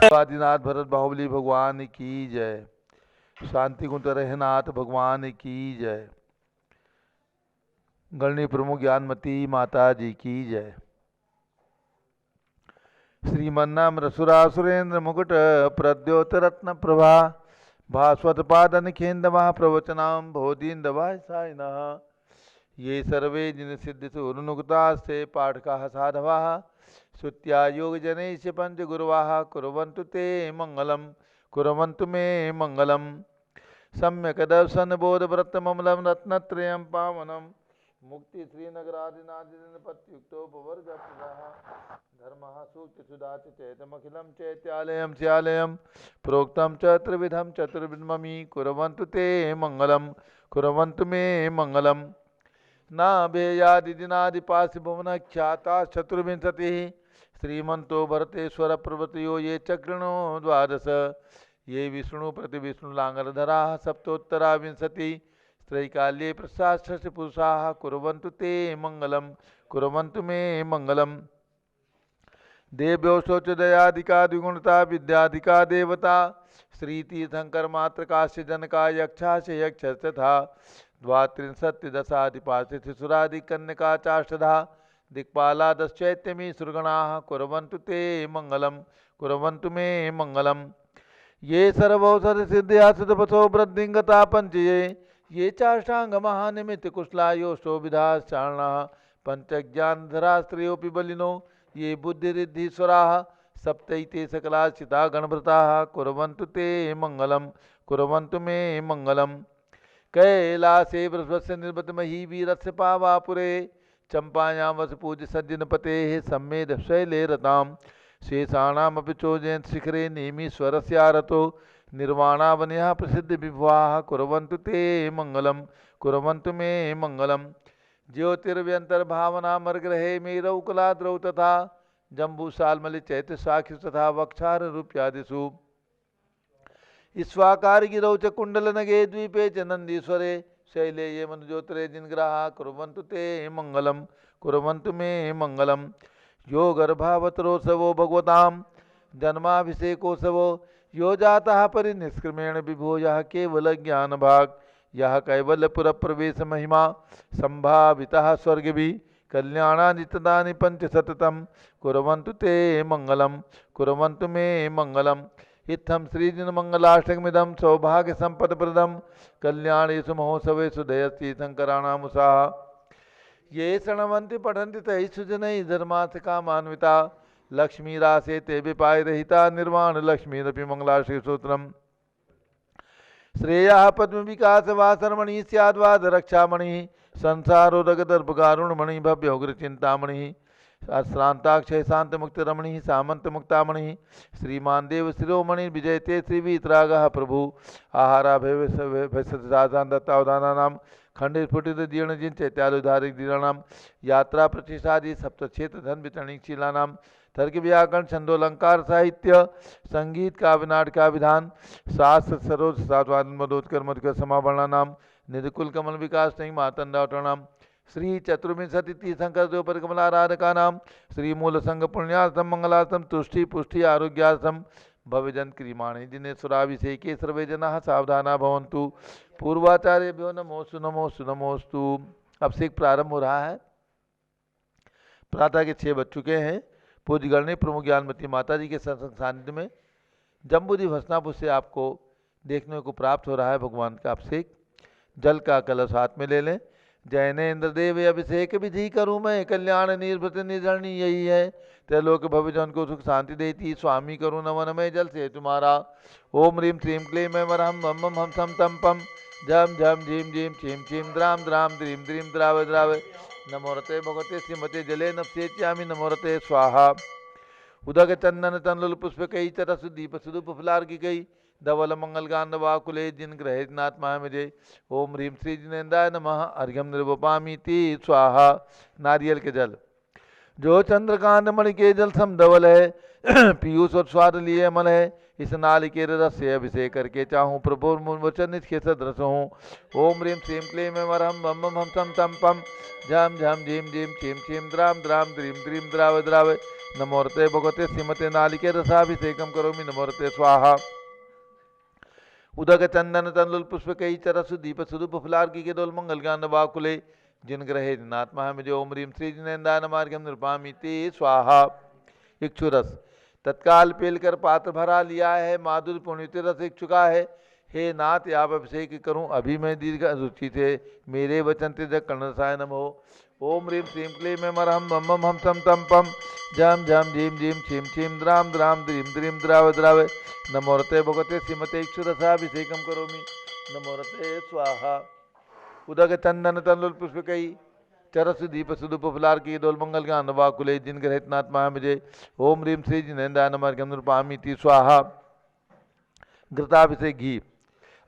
आदिनाथ भरत बाहुबली भगवान की जय। शांति कुंज रहनाथ भगवान की जय। गणनी प्रमुख ज्ञानमती माता जी की जय। श्रीमन्नाम रसुरासुरेंद्र मुकुट प्रद्योत रत्न प्रभा भास्वत पादन खेंद महाप्रवचनाम बोधीन्दवाय साइनः ये सर्वे जिन सिद्ध सुनुक्तास्ते पाठका साधवा श्रुत्या योग जनैश्च पंच गुरुवाः कुर्वन्तु ते मंगलम कुर्वन्तु मे मंगलम सम्यक दर्शन बोध व्रत ममलम रत्नत्रयं पावनम मुक्ति श्रीनगरादिनादिनपत्युक्तो पवर्ग धर्मः सूक्ति सुदाति चैतमखिलं चैत्यालयं स्यालयं प्रोक्तं च त्रिविधं चतुर्विधममी कुर्वन्तु ते मंगलम कुर्वन्तु मे मंगलम न भेयादिनादिपासि भुवन ख्याता चतुर्विंशतिः श्रीमन्तो भरतेश्वर प्रभृतयो ये चक्रणो द्वादश ये विष्णु प्रति विष्णुलांगरधरा सप्तोत्तरा विंशति त्रैकाल्ये प्रसाद पुरुषाः कुर्वन्तु ते मंगलम कुर्वन्तु मे मंगलम देव्यो शोच दयाधिका द्विगुणता विद्याधिका देवता श्रीतीर्थंकर मात्रकाश्य जनका यक्षाश यक्ष तथा द्वात्रिंशत्ति दशाधिपाशिसुराधिकन्यका चाष्टधा दिक्पाला दश्चैत्यमी सुरगणाः कुर्वन्तु ते मंगलम कुर्वन्तु मे मंगलम ये सर्वौषध सिद्ध्या सुतपथो वृद्धिंगता पंचये ये चाष्टांग महानिमित्त कुशलायो शोभिधा चारणाः पंचज्ञानधरा स्त्रियोऽपि बलिनो ये बुद्धिरिद्धीश्वराः सप्तैते सकलाचिता गणभृताः कुर्वन्तु ते मंगलम कुर्वन्तु मे मंगलम कैलासे बृहस्पस्य निर्मतमही वीरस्य पावापुरे चंपायां वस पूज्य सज्जनपतेः सम्मेद शैले रताम् शेषाणामपि चोजयन्त शिखरे नेमीश्वरस्यारतो निर्वाणावन्यः प्रसिद्ध विभवाः कुर्वन्तु ते मंगलम कुर्वन्तु मे मंगलम ज्योतिर्व्यंतर्भावना मर्ग्रहे मेरौकलाद्रौ तथा जम्बूसालमलि चैत्य साक्षि तथा वक्षार रूप्यादिषु ईश्वाकार गिरौ च कुंडलनगे द्वीपे च नंदीश्वरे शैले ये मनुज्योतिरे जिनग्राहा कुर्वन्तु ते मंगलम कुर्वन्तु मे मंगलम यो गर्भावतरोत्सवो भगवतां जन्माभिषेकोत्सवो यो जातः परिनिष्क्रमेण विभो यः केवल ज्ञान भाग यह कैवल्यपुर प्रवेश महिमा संभावितः स्वर्ग भी कल्याणानि तदानि पंचशततम कुर्वन्तु ते मंगलम कुर्वन्तु मे मंगलम इत्थं श्रीजिन मंगलाष्टकमिदं सौभाग्य संपदप्रदं कल्याणेषु महोत्सवेषु दयस्ति शंकराणामुषाः ये शृण्वन्ति पठन्ति तैः सुजनैः धर्मार्थ कामान्विता लक्ष्मीरासे ते विपाय रहिता निर्वाण लक्ष्मीरपि मंगलाश्रीसूत्रम् श्रेयः पद्म विकास वासरमणि स्याद्वाद रक्षामणि संसारोदगदर्भगारुणमणि भव्योग्र चिंतामणि श्रांताक्षय शांत मुक्त रमणि सामंत मुक्तामणि श्रीमान देव शिरोमणि विजयते श्रीवीतरागः प्रभु आहारा भैसान दत्तावधानानाम खंडित स्फुटित जीर्ण जिन चैत्यालुधारिक दीराणाम यात्रा प्रतिष्ठादि सप्तक्षेत्र धन वितरणीशीलानाम तर्क व्याकरण छंदोलंकार साहित्य संगीत काव्य नाटका विधान शास्त्र सरोज सातवादन मदोत्कर मधुकर समावरणा नाम निधिकुल कमल विकास सिंह मातंडावतरणाम श्री चतुर्विंशति तीर्थंकर द्रौपदी कमलाराधका नाम श्री मूल संघ पुण्यार्थम मंगलार्थम तुष्टि पुष्टि आरोग्यार्थम भवजन क्रियमाणे जिन्हें सुराभिषेके सर्वे जनाः सावधाना भवन्तु पूर्वाचार्यभ्यो नमोस्तु नमोस्तु नमोस्तु। अब से प्रारंभ हो रहा है। प्रातः के 6 बज चुके हैं। पूज्य गणनी प्रमुख ज्ञानमती माता जी के सत्संग सानिध्य में जम्बूद्वीप हसनापुर से आपको देखने को प्राप्त हो रहा है भगवान का अभिषेक। जल का कलश हाथ में ले लें। जैनेन्द्र देव अभिषेक विधि करूँ मैं कल्याण निर्भृत निर्धरणी यही है त्रैलोक भविजन को सुख शांति देती स्वामी करूँ नमन में जल से तुम्हारा ओम ह्रीम श्रीम क्लीम मैं वरहम मम मम हम सम तम पम झम झम झीम झीम छीम छीम द्राम द्राम द्रीम द्रीम द्राव द्राव नमोरते भगवते श्रीमते जले नप्सेच्यामि नमोरते स्वाहा उदक चंदन तनलुल पुष्प कई चरस दीप सुदुप फुलार की गई धवल मंगल गांधवाकुले जिन ग्रहेत नात्मा मुझे ओम ह्रीम श्री जिनेन्द्राय नमः अर्घ्यम निर्वपामी ती स्वाहा। नारियल के जल जो चंद्रकांत मणि के जल सम धवल है पीयूष और स्वाद लिए अमल है इस नालिकेर रस से अभिषेक करके चाहूँ प्रभु वचन इसके सदृश हूँ। ओम ह्रीं श्रीं क्लीं ऐं वरहं बम बम हम तं तं पम झम झम झीम झीम छीम छीम द्राम द्राम द्रीम द्रीम द्राव द्राव नमोरते भगवते श्रीमते नालिकेर रसाभिषेकम करोमि नमोरते स्वाहा। उदक चंदन तंदुल पुष्प कई चरसु दीप सुदुप फुलार्की के दोल मंगल गान वाकुले जिन ग्रहे दिनात्मा में जो ओम ह्रीं श्री जिनेन्द्रान मार्गम निरूपामि ते स्वाहा। इक्षुरस तत्काल पेल कर पात्र भरा लिया है, माधुर पुण्य रस इच्छुका है। हे नाथ आप अभिषेक करूं अभी मैं दीर्घ रुचि थे, मेरे वचन तेजक कर्ण रसाय नमो। ओम ह्रीं श्रीं क्लीं ऐं वरहं बम बम हम तं तं पम झम झम झीम झीम छीम छीम द्राम द्राम द्रीम द्रीम द्राव द्राव नमोरते भगवते श्रीमते इक्षुरसाभिषेकम करोमि नमोरते स्वाहा। उदक चंदन तंदुल पुष्प कई चरस दीप सुदुप फुलार की दोल मंगल गान वाकुले जिन ग्रहितनाथ महामजे ओम ह्रीं श्री जिनेन्द्रान मार्गम निरूपामि ते स्वाहा। घृताभिषेक घी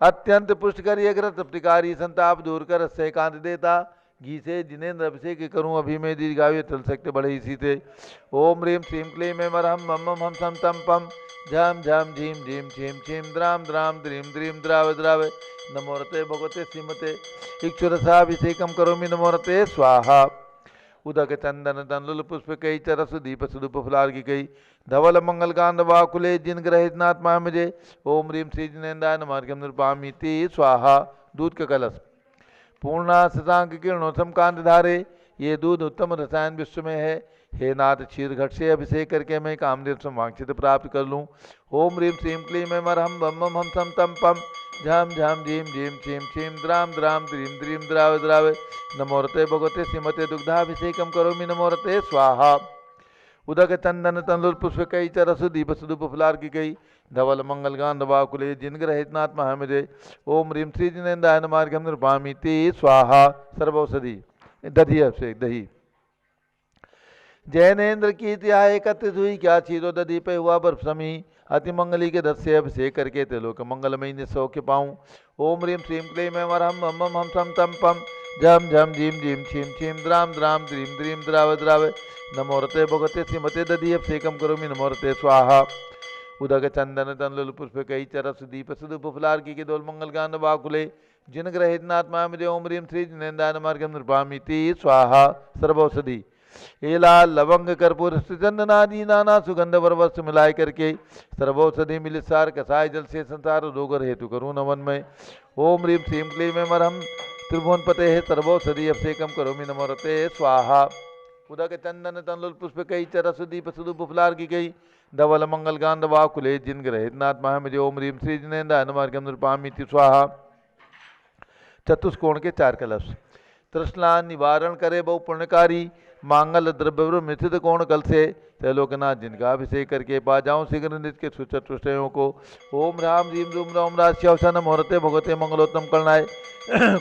अत्यंत पुष्टकर ये घृत प्रतिकारी संताप दूर कर से कांत देता, घी से जिनेन्द्र अभिषेक करूं अभी मैं दीर्घायु चल सकते बड़े इसी थे। ओम ह्रीं श्रीं क्लीं ऐं वरहं बम बम हम सम तम पम झम झम झीम झीम छीम छीम द्राम द्राम द्रीम द्रीम द्राव द्राव नमोरते भगवते श्रीमते इक्षुरसाभिषेकम करोमि नमोरते स्वाहा। उदक चंदन तंदुल पुष्प कई चरस दीप सुदुप फुलार की कई धवल मंगल कांड वाकुले जिन ग्रहितनाथ महामजे ओम ह्रीं श्री जिनेन्द्रान मार्गम निरूपामि ते स्वाहा। दूध का कलश पूर्णा शशांक किरणोत्तम कांत धारे, ये दूध उत्तम रसायन विश्व में है। हे नाथ क्षीर घट से अभिषेक करके मैं कामदेव संवांक्षित प्राप्त कर लूँ। ओम ह्रीं श्रीं क्लीं ऐं वरहं बम बम हम सम तम पम झम झम झीम झीम छीम छीम द्राम द्राम द्रीम द्रीम द्राव द्राव नमोरते भगवते श्रीमते दुग्धाभिषेकम करोमि नमोरते स्वाहा। उदक चंदन तंदुल पुष्प कई चरसु दीप सुदुप फुलार की कई धवल मंगल गांध वाकुले जिन ग्रहितनाथ महामजे ओम ह्रीं श्री जिनेन्द्रान मार्गम निरूपामि ते स्वाहा। सर्वौषधि दधी अभिषेक दही जैनेन्द्र की त्याह एकत्रित हुई क्या चीरो दधी पे हुआ बर्फ समी अति मंगली के दस से अभिषेक करके त्रिलोक मंगलमयी ने सौख्य पाऊँ। ओम ह्रीं श्रीं क्लीं ऐं वरहं बम बम हम सम तम पम झम झम झीम झीम छीम छीम द्राम द्राम द्रीम द्रीम द्राव द्राव नमोरते भगवते श्रीमते दधी अभिषेकम करोमि नमोरते स्वाहा। उदक चंदन तंदुल पुष्प कई चरस दीप सुदुप फुलार की के दोल मंगल गान वाकुले जिन ग्रहितनाथ महामजे ओम ह्रीं श्री जिनेन्द्रान मार्गम निरूपामि ते स्वाहा। सर्वौषधि एला लवंग कर्पूर चंदनादि नाना सुगंध वर वस्त्र मिलाए करके सर्वौषधि मिलित सार कसाय जल से संसार रोग हेतु करूँ नमन में। ओम ह्रीं श्रीं क्लीं ऐं वरहं त्रिभुवन पते सर्वौषधि अभिषेकम करोमि नमोरते स्वाहा। उदक चंदन तंदुल पुष्प कई चरस दीप सुदुप फुलार की गई धवल मंगल गांध वाकुले जिन ग्रहितनाथ महामजे ओम ह्रीं श्री जिनेन्द्रान मार्गम निरूपामि ते स्वाहा। चतुष्कोण के चार कलश तृष्णा निवारण करे बहु पुण्यकारी मांगल द्रव्य मिथित कोण कल से त्रैलोकनाथ जिनका अभिषेक करके पा जाऊं शीघ्र नित्य के सुचतुष्टयों को। ओम राम रीम रूम राम राश्यवसन नमोरते भगवते मंगलोत्तम करणाय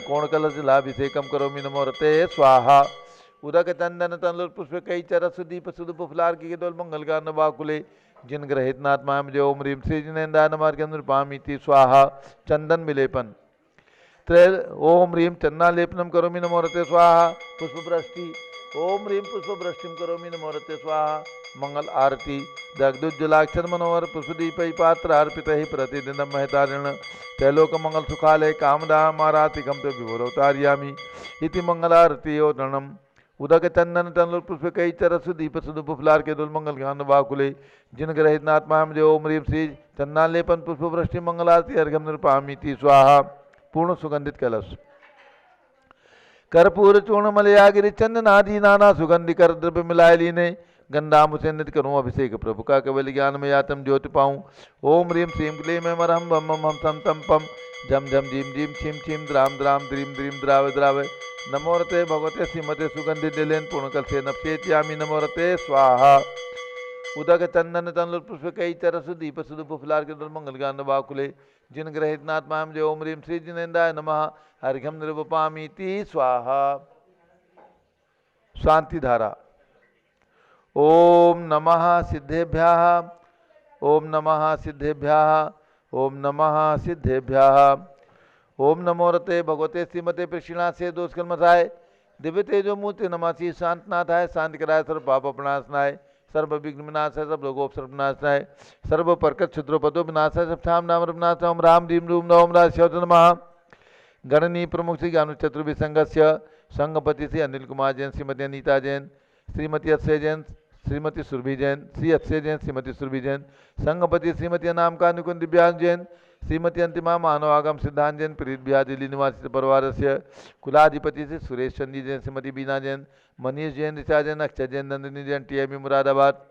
कोण कलश लाभिषेकम करोमि नमोरते स्वाहा। उदक चंदन तंदुल पुष्प कई चरस दीप सुदुप फुलार की दोल मंगल गान वाकुले जिन ग्रहितनाथ महामजे ओम ह्रीं श्री जिनेन्द्रान मार्गम निरूपामि ते स्वाहा। चंदन विलेपन ओम ह्रीं चन्नालेपनम करोमि नमोरते स्वाहा। पुष्पवृष्टि ओम ह्रीं पुष्पवृष्टिम करोमि नमोरते स्वाहा। मंगल आरती दग्धुज्जलाक्षर मनोहर पुष्पदीपै पात्र अर्पित ही प्रतिदिनम महतारिण त्रैलोक मंगल सुखालय कामदा मारातिकम तो विभोरवतार्यामि इति मंगलारती ओदनम। उदक चंदन तंदुल पुष्प कई चरसु दीप सुदुप फुलार के दुल मंगल गान वाकुले जिन ग्रहितनाथ महामजे ओम ह्रीं श्री चन्नालेपन पुष्पवृष्टि मंगलारती अर्घ्यम निरूपामि ते स्वाहा। पूर्ण सुगंधित कलश कर्पूर चूर्ण मलयागिरी चंदनादि नाना सुगंधि कर द्रव्य मिलाए लीने गंधाम से नित करूँ अभिषेक प्रभु का केवल ज्ञान में आत्म ज्योति पाऊँ। ओम ह्रीं श्रीं क्लीं ऐं वरहं बम बम हम सम तम पम झम झम झीम झीम छीम छीम द्राम द्राम द्रीम द्रीम द्राव द्राव नमोरते भगवते श्रीमते सुगंधि दिलेन पूर्णकल से नपसेत्यामि नमोरते स्वाहा। उदक चंदन तंदुल पुष्प कई चरसु दीप सुदुप फुलार के दुल मंगल गान वाकुले जिन ग्रहितनाथ महामजे ओम ह्रीं श्री जिनेन्द्राय नमः अर्घ्यम निरूपामि ते स्वाहा। शांति धारा ओम नमः सिद्धेभ्यः ओम नमः सिद्धेभ्यः ओम नमः सिद्धेभ्यः। ओम नमोरते भगवते श्रीमते प्रक्षिणा से दोष कलमसाय दिव्य तेजो मूर्ति नमासी शांतनाथाय शांति कराय सर्व पाप प्रणाशनाय सर्व विघ्न विनाशाय सब लोगोपसर्ग विनाशाय सर्व परकत क्षुद्रोपदो विनाशाय सब थाम नाम विनाशाय ओम राम रीम रूम नवम राज नमः। गणनीय प्रमुख श्री ज्ञान चतुर्भि संघस्य संघपति श्री अनिल कुमार जैन, श्रीमती अनीता जैन, श्रीमती अक्षय जैन, श्रीमती सुरभि जैन, श्री अक्षय जैन, श्रीमती सुरभि जैन, संघपति श्रीमती अनामिका नुकुंद दिव्यांग जैन, श्रीमती अंतिमा मानव आगम सिद्धांत जैन, प्रीत बिहार दिल्ली निवासी परिवार से कुलाधिपति से सुरेश चंदी जैन, श्रीमती बीना जैन, मनीष जैन, ऋचा जैन, अक्षय जैन, नंदिनी जैन, टीएमई मुरादाबाद,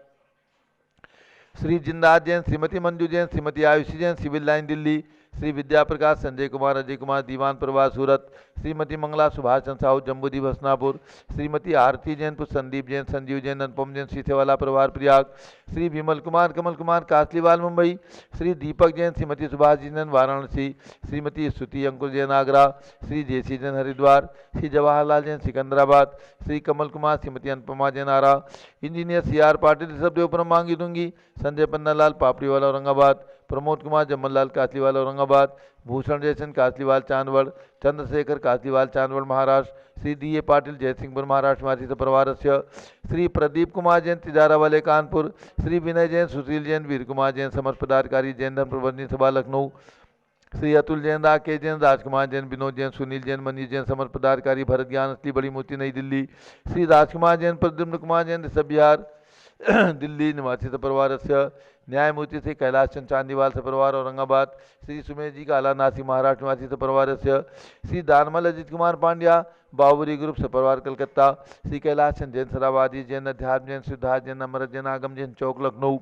श्री जिंदाज जैन, श्रीमती मंजू जैन, श्रीमती आयुषी जैन, सिविल लाइन दिल्ली, श्री विद्या प्रकाश, संजय कुमार, अजय कुमार, दीवान प्रवास सूरत, श्रीमती मंगला सुभाष चंद साहू, जम्बूदीप हसनापुर, श्रीमती आरती जैन, संदीप जैन, संजीव जैन, अनुपम जैन, सीथेवाला प्रभार प्रयाग, श्री विमल कुमार, कमल कुमार, कासलीवाल मुंबई, श्री दीपक जैन, श्रीमती सुभाष जैन, वाराणसी, श्रीमती स्तुति अंकुर जैन, आगरा, श्री जेसी जैन, हरिद्वार, श्री जवाहरलाल जैन, सिकंदराबाद, श्री कमल कुमार, श्रीमती अनुपमा जैन, आरा, इंजीनियर CR पाटिल, ऋषभदेव परम मांगी दूंगी, संजय पन्नालाल पापड़ीवाला औरंगाबाद, प्रमोद कुमार जमनलाल कासलीवाल औरंगाबाद, भूषण जयसन कासलीवाल चांदवड़, चंद्रशेखर कासलीवाल चांदवड़ महाराष्ट्र, श्री DA पाटिल जयसिंहपुर महाराष्ट्र निवासी परिवार से श्री प्रदीप कुमार जैन तिजारावाले कानपुर, श्री विनय जैन, सुशील जैन, वीर कुमार जैन, समस्त पदाधिकारी जैन धर्म प्रबंधनी सभा लखनऊ, श्री अतुल जैन, राकेश जैन, राजकुमार जैन, विनोद जैन, सुनील जैन, मनीष जैन, समस्त पदाधिकारी भरत ज्ञान असली बड़ी मूर्ति नई दिल्ली, श्री राजकुमार जैन, प्रद्युम्न कुमार जैन, ऋषभ बिहार दिल्ली निवासी परिवार से न्यायमूर्ति श्री कैलाश चंद चांदीवाल से परिवार औरंगाबाद, श्री सुमेश जी काला नासिक महाराष्ट्र निवासी से परिवार से श्री दानमल अजित कुमार पांड्या बाबूरी ग्रुप से परिवार कलकत्ता, श्री कैलाश चंद जैन सरावादी जैन, अध्यात्म जैन, सिद्धार्थ जैन, अमृत जैन, आगम जैन चौक लखनऊ,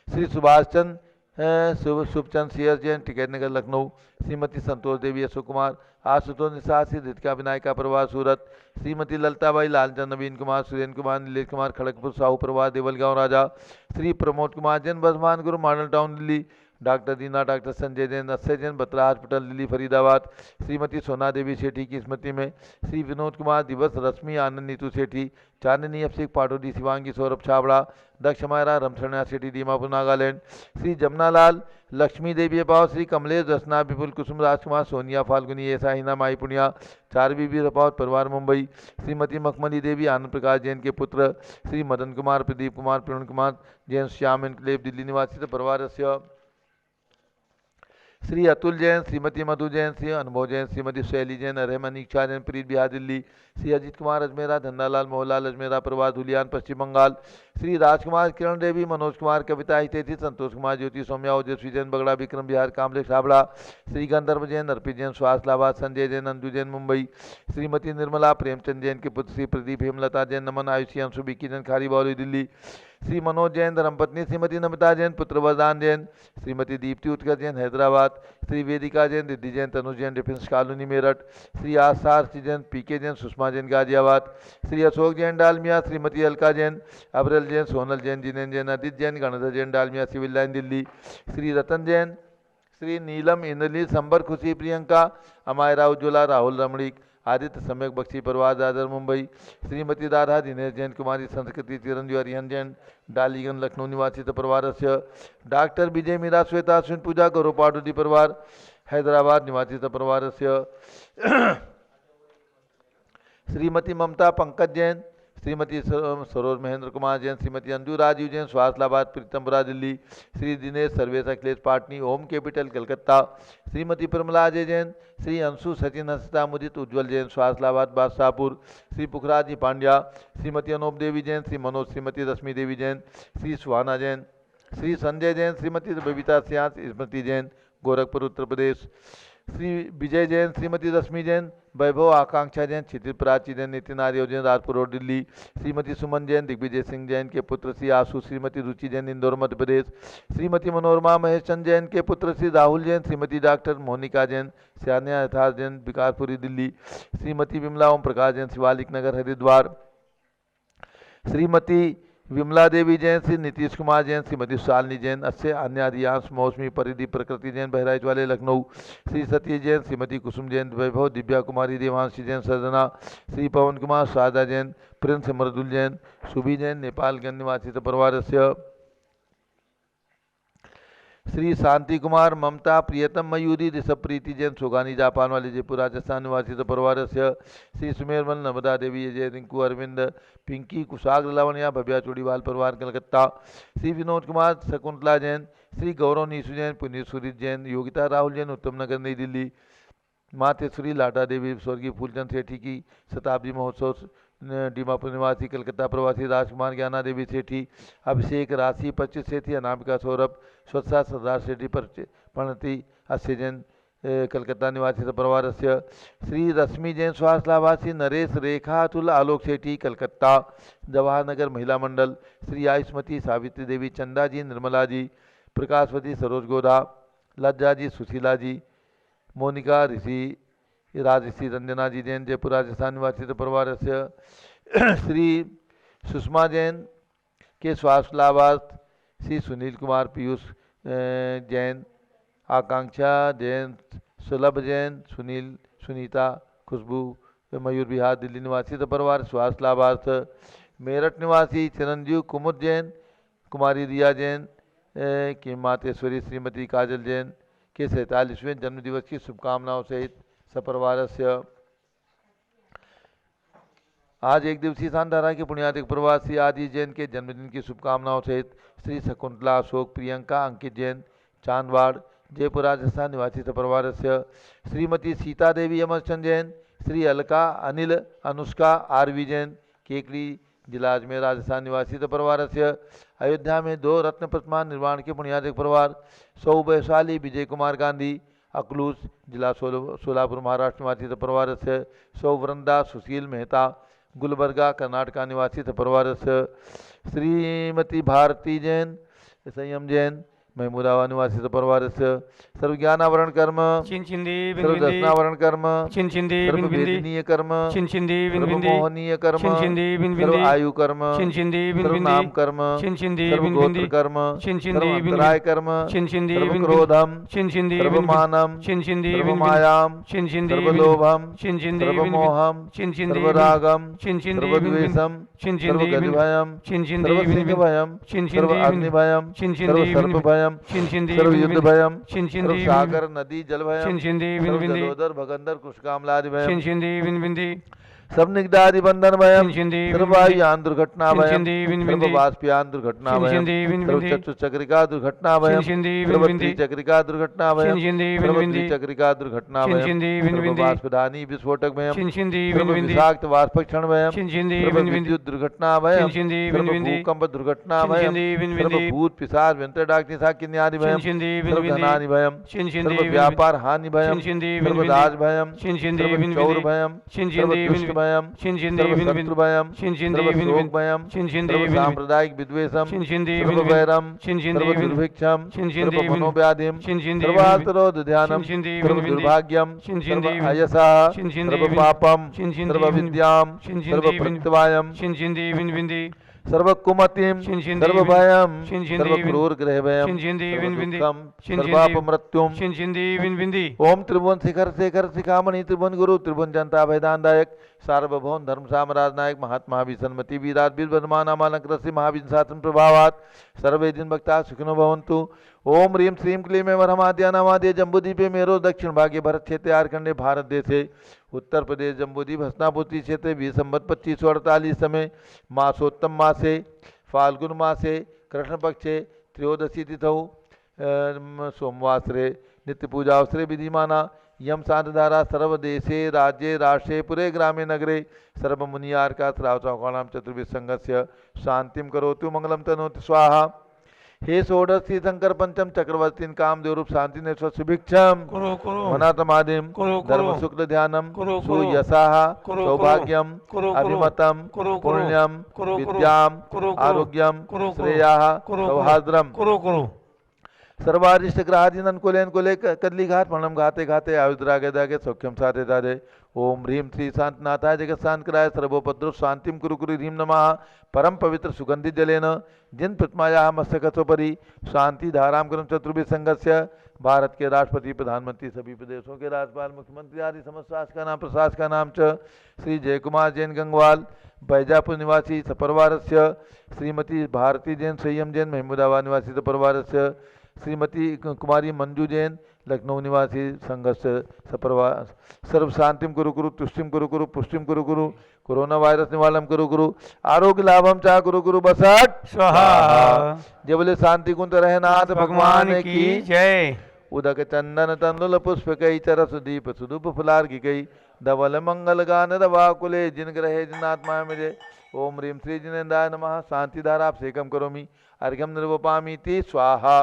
श्री सुभाष चंद शुभचंद सियर जैन टिकैत नगर लखनऊ, श्रीमती संतोष देवी अशोक कुमार, आशुतोष निषाद, श्री रितिका विनायका परिवार सूरत, श्रीमती ललताबाई लालचंद, नवीन कुमार, सुरेंद्र कुमार, नीलेश कुमार खड़गपुर साहू परिवार देवलगांव राजा, श्री प्रमोद कुमार जैन वर्धमान गुरु मॉडल टाउन दिल्ली, डॉक्टर दीना, डॉक्टर संजय जैन, अक्षय जैन बत्रा हॉस्पिटल दिल्ली फरीदाबाद, श्रीमती सोना देवी सेठी की स्मृति में श्री विनोद कुमार दिवस, रश्मि आनंद, नीतू सेठी, चांदनी अभिषेक पाटोडी, शिवांगी सौरभ छाबड़ा, दक्ष मायरा, रमशरणा सेठी दीमापुर नागालैंड, श्री जमनालाल, लक्ष्मी देवी अपाव, श्री कमलेश, रचना, विपुल, कुसुम, राजकुमार, सोनिया, फाल्गुनी, ऐसा हिना, माई पुनिया, चारवी वीर अपाव परिवार मुंबई, श्रीमती मखमली देवी, आनंद प्रकाश जैन के पुत्र, श्री मदन कुमार, प्रदीप कुमार, प्रणन कुमार जैन, श्याम इनकलेब दिल्ली निवासी परिवार से श्री अतुल जैन, श्रीमती मधु जैन, श्री अनुभव जैन, श्रीमती शैली जैन, रहमान इच्छा जैन, प्रीत बिहार दिल्ली, श्री अजीत कुमार अजमेरा, धन्नालाल मोहनलाल अजमेरा परिवार धुलियान पश्चिम बंगाल, श्री राजकुमार, किरण देवी, मनोज कुमार, कविता हितेथी, संतोष कुमार, ज्योति सौम्या, ओजस्वी जैन बगड़ा, विक्रम बिहार कामलेश छाबड़ा, श्री गंधर्व जैन, अर्पित जैन स्वास्थलाबाद, संजय जैन, अंजू जैन मुंबई, श्रीमती निर्मला प्रेमचंद जैन के पुत्र श्री प्रदीप हेमलता जैन, नमन आयुषी अंशु बिक्की जैन खारी बाउली दिल्ली, श्री मनोज जैन धर्मपत्नी श्रीमती नमिता जैन, पुत्र Vardaan Jain, Shrimati Deepti Utkarsh Jain Hyderabad, Shri Vedika Jain, Riddhi Jain, Tanuj Jain defence colony Meerut, Shri Asar Jain, PK Jain, Sushma Jain Ghaziabad, Shri Ashok Jain Dalmia, Shrimati Alka Jain, Abral Jain, Sonal Jain, Jinen Jain, Adit Jain, Gandhar Jain Dalmia civil line Delhi, Shri Ratan Jain, Shri Neelam, Indrali, Sambar, Khushi, Priyanka, Amayra, Ujjwala, Rahul रमणीक, Aditya सम्यक बख्शी परिवार दादर मुंबई, श्रीमती राधा, दिनेश जैन कुमारी, संस्कृति, चिरंजीव हरिहन जैन डालीगंज लखनऊ निवासी परिवार से डॉक्टर विजय मीरा, श्वेता अश्विन पूजा, गौरव पाटोदी परिवार हैदराबाद निवासी परिवार से श्रीमती ममता पंकज जैन, श्रीमती सरोज महेंद्र कुमार जैन, श्रीमती अंजू राजीव जैन स्वास्थलाबाद प्रीतमपुरा दिल्ली, श्री दिनेश सर्वेश अखिलेश पाटनी ओम कैपिटल कलकत्ता, श्रीमती प्रमला अजय जैन, श्री अंशु सचिन हंसता मुदित उज्ज्वल जैन स्वास्थलाबाद बादशाहपुर, श्री पुखराज जी पांड्या, श्रीमती अनूप देवी जैन, श्री मनोज, श्रीमती रश्मि देवी जैन, श्री सुहाना जैन, श्री संजय जैन, श्रीमती बबीता सिंह, स्मृति जैन गोरखपुर उत्तर प्रदेश, श्री विजय जैन, श्रीमती रश्मि जैन, वैभव आकांक्षा जैन, क्षितिज प्राची जैन, नितिन आर्य जैन राजपुर रोड दिल्ली, श्रीमती सुमन जैन, दिग्विजय सिंह जैन के पुत्र श्री आशु, श्रीमती रुचि जैन इंदौर मध्य प्रदेश, श्रीमती मनोरमा महेश चंद जैन के पुत्र श्री राहुल जैन, श्रीमती डॉक्टर मोनिका जैन, श्यान्या यथार्थ जैन विकासपुरी दिल्ली, श्रीमती विमला ओम प्रकाश जैन शिवालिक नगर हरिद्वार, श्रीमती विमला देवी जैन, श्री नीतीश कुमार जैन, श्रीमती शालिनी जैन, अच्छे अन्य अधियांश मौसमी परिधि प्रकृति जैन बहराइच वाले लखनऊ, श्री सतीश जैन, श्रीमती कुसुम जैन, वैभव दिव्या कुमारी देवांशी जैन सजना, श्री पवन कुमार शारदा जैन, प्रिंस मृदुल जैन, सुभी जैन नेपालगंज निवासी परिवार से श्री शांति कुमार ममता प्रियतम मयूरी ऋषभ प्रीति जैन सोगानी जापान वाले जयपुर राजस्थान निवासी परिवार से श्री सुमेरमल नर्मदा देवी अजय रिंकू अरविंद पिंकी कुशाग्र लावण्या भव्या चूड़ीवाल परिवार कलकत्ता। श्री विनोद कुमार शकुंतला जैन श्री गौरव नीसू जैन पुनीत सुरीत जैन योगिता राहुल जैन उत्तम नगर नई दिल्ली। मातेश्वरी लाटा देवी स्वर्गीय फूलचंद सेठी की शताब्दी महोत्सव डीमापुर निवासी कलकत्ता प्रवासी राजकुमार ज्ञाना देवी सेठी अभिषेक राशि 25 सेठी अनामिका सौरभ स्वच्छता सरदार सेठी प्रणति अस्य जैन कलकत्ता निवासी परिवार से श्री रश्मि जैन स्वास्थ्य लाभासी नरेश रेखा अतुल आलोक सेठी कलकत्ता जवाहर नगर महिला मंडल। श्री आयुष्मती सावित्री देवी चंदा जी निर्मला जी प्रकाशवती सरोज गोदा लज्जा जी सुशीला जी मोनिका ऋषि राजश्री रंजना जी जैन जयपुर राजस्थान निवासी परिवार से श्री सुषमा जैन के स्वास्थ्य लाभार्थ श्री सुनील कुमार पीयूष जैन आकांक्षा जैन सुलभ जैन सुनील सुनीता खुशबू मयूर विहार दिल्ली निवासी परिवार स्वास्थ्य लाभार्थ मेरठ निवासी चिरंजीव कुमुद जैन कुमारी रिया जैन की मातेश्वरी श्रीमती काजल जैन के 47वें जन्मदिवस की शुभकामनाओं सहित सपरिवार से आज एक दिवसीय शांतारा के पुण्यातिक प्रवासी आदि जैन के जन्मदिन की शुभकामनाओं सहित श्री शकुंतला अशोक प्रियंका अंकित जैन चांदवाड़ जयपुर राजस्थान निवासी सपरिवार से श्रीमती सीता देवी अमरचंद जैन श्री अलका अनिल अनुष्का आरवी जैन केकड़ी जिला अजमेर राजस्थान निवासी परिवार से अयोध्या में 2 रत्न प्रतिमा निर्माण के पुण्यातिक परिवार सौ वैशाली विजय कुमार गांधी अकलूज जिला सोलापुर महाराष्ट्र निवासी परिवार से सौ वृंदा सुशील मेहता गुलबर्गा कर्नाटका निवासी परिवार से श्रीमती भारती जैन संयम जैन महमूदाबाद निवासी परिवार से सर्वज्ञानावरण कर्म सर्वदर्शनावरण कर्म सर्ववेदनीय कर्म सर्वमोहनीय कर्म सर्व आयु कर्म सर्वनाम कर्म सर्वगोत्र कर्म सर्वांतराय कर्म सर्वक्रोधम सर्वमानम सर्वमायाम सर्वलोभम सर्वमोहम सर्वरागम सर्वद्वेषम सर्वगतिभयम सर्वसिंहभयम सर्वाग्निभयम सर्वसर्पभयम सर्व युद्ध भयम सर्व सागर नदी जल भयम सर्व जलोदर भगंदर कुशकामलादि भयम सब निगदादि बंधन भयम सर्वायुयान दुर्घटना भयम सर्व वाष्पयान दुर्घटना भयम सर्व चतुचक्रिका दुर्घटना भयम सर्व त्रिचक्रिका दुर्घटना भयम सर्व त्रिचक्रिका दुर्घटना भयम सर्व वाष्पदानी विस्फोटक भयम सर्व विषाक्त वाष्पक्षण भयम सर्व विद्युत दुर्घटना भयम सर्व भूकंप दुर्घटना भयम सर्व भूत पिशाच व्यंतरडाग्नि साकिन्यादि भयम सर्व धनानि भयम सर्व व्यापार हानि भयम सर्व राज भयम सर्व चौर भयम सर्व दुष्ट भयम सर्व शत्रु भयम सर्व शोक भयम सर्व सांप्रदायिक विद्वेषम सर्व वैरम सर्व दुर्भिक्षम सर्व मनोव्याधिम सर्वार्थरोध ध्यानम सर्व दुर्भाग्यम सर्व अयसा सर्व पापम सर्व विद्याम सर्व प्रत्यवायम सर्व कुमतिम सर्व भयम सर्व क्रूर ग्रह भयम सर्वाप मृत्युम ओम त्रिभुवन शिखर शेखर शिखामणि त्रिभुवन गुरु त्रिभुवन जनता भयदानदायक सार्वभौम धर्म साम्राज नायक महात्मा विसन्मति वीराट वीरवर्धमान अमालंकृत महावीर शासन प्रभावात सर्वे दिन भक्ता सुखिनो भवन्तु। ओम ह्रीं श्रीं क्लीं वरमाद्यानामाद्य जम्बूद्वीपे मेरो दक्षिण भागे भरत क्षेत्रे आर्कंडे भारत देशे उत्तर प्रदेश जम्बूद्वीप हस्तिनापुत्री क्षेत्रे 20 संवत 2548 समय मासोत्तम मासे फाल्गुन मासे कृष्ण पक्षे त्रयोदशी तिथौ सोमवासरे नित्य पूजा अवसरे विधिमाना यम शांतधारा सर्वदेशे राज्ये राष्ट्रे पुरे ग्रामे नगरे सर्वमुनियार्का श्राव चौकाणां चतुर्विध संघस्य शांतिम करोतु मंगलम तनोतु स्वाहा। हे षोडशी शंकर पंचम चक्रवर्ती कामदेव रूप शांति ने सुभिक्षम मनातमादिम धर्म शुक्ल ध्यानम सुयसाह सौभाग्यम अभिमतम पुण्यम विद्याम आरोग्यम श्रेयाः सौहार्द्रम सर्वारिष्ट ग्रहादीन कुलेन कुले कदली घात प्रणम घाते घाते आयुद्रागे दागे सौख्यम साधे दादे ओम ह्रीं श्री शांतनाथाय जगत शांतकराय सर्वोपद्रव शांतिम कुरु कुरु ह्रीं नमः परम पवित्र सुगंधित जलेन जिन प्रतिमाया मस्तकसोपरि शांति धाराम करम चतुर्विध संघस्य भारत के राष्ट्रपति प्रधानमंत्री सभी प्रदेशों के राज्यपाल मुख्यमंत्री आदि समस्त शासक का नाम च श्री जयकुमार जैन गंगवाल बैजापुर निवासी सपरिवार श्रीमती भारती जैन संयम जैन महमूदाबाद निवासी सपरिवार श्रीमती कुमारी मंजू जैन, लखनऊ निवासी, संघर्ष सपरिवार सर्व शांतिम कुरु कुरु, तुष्टिम कुरु कुरु, पुष्टिम कुरु कुरु, कोरोना वायरस निवारणम कुरु कुरु, आरोग्य लाभम चा कुरु कुरु, बसट स्वाहा। जय बोले शांति कुंत रहनाथ भगवान की जय। उदक चंदन तंदुल पुष्प कई चरस दीप सुदुप फुलार की कई धवल मंगल गान रवाकुले जिन ग्रहे जिनात्मा मुझे। ओम ह्रीम श्री जिनेन्द्राय नमः। शांति धारा आप सेकम करोमि अर्घ्यम निर्वपामी ती स्वाहा।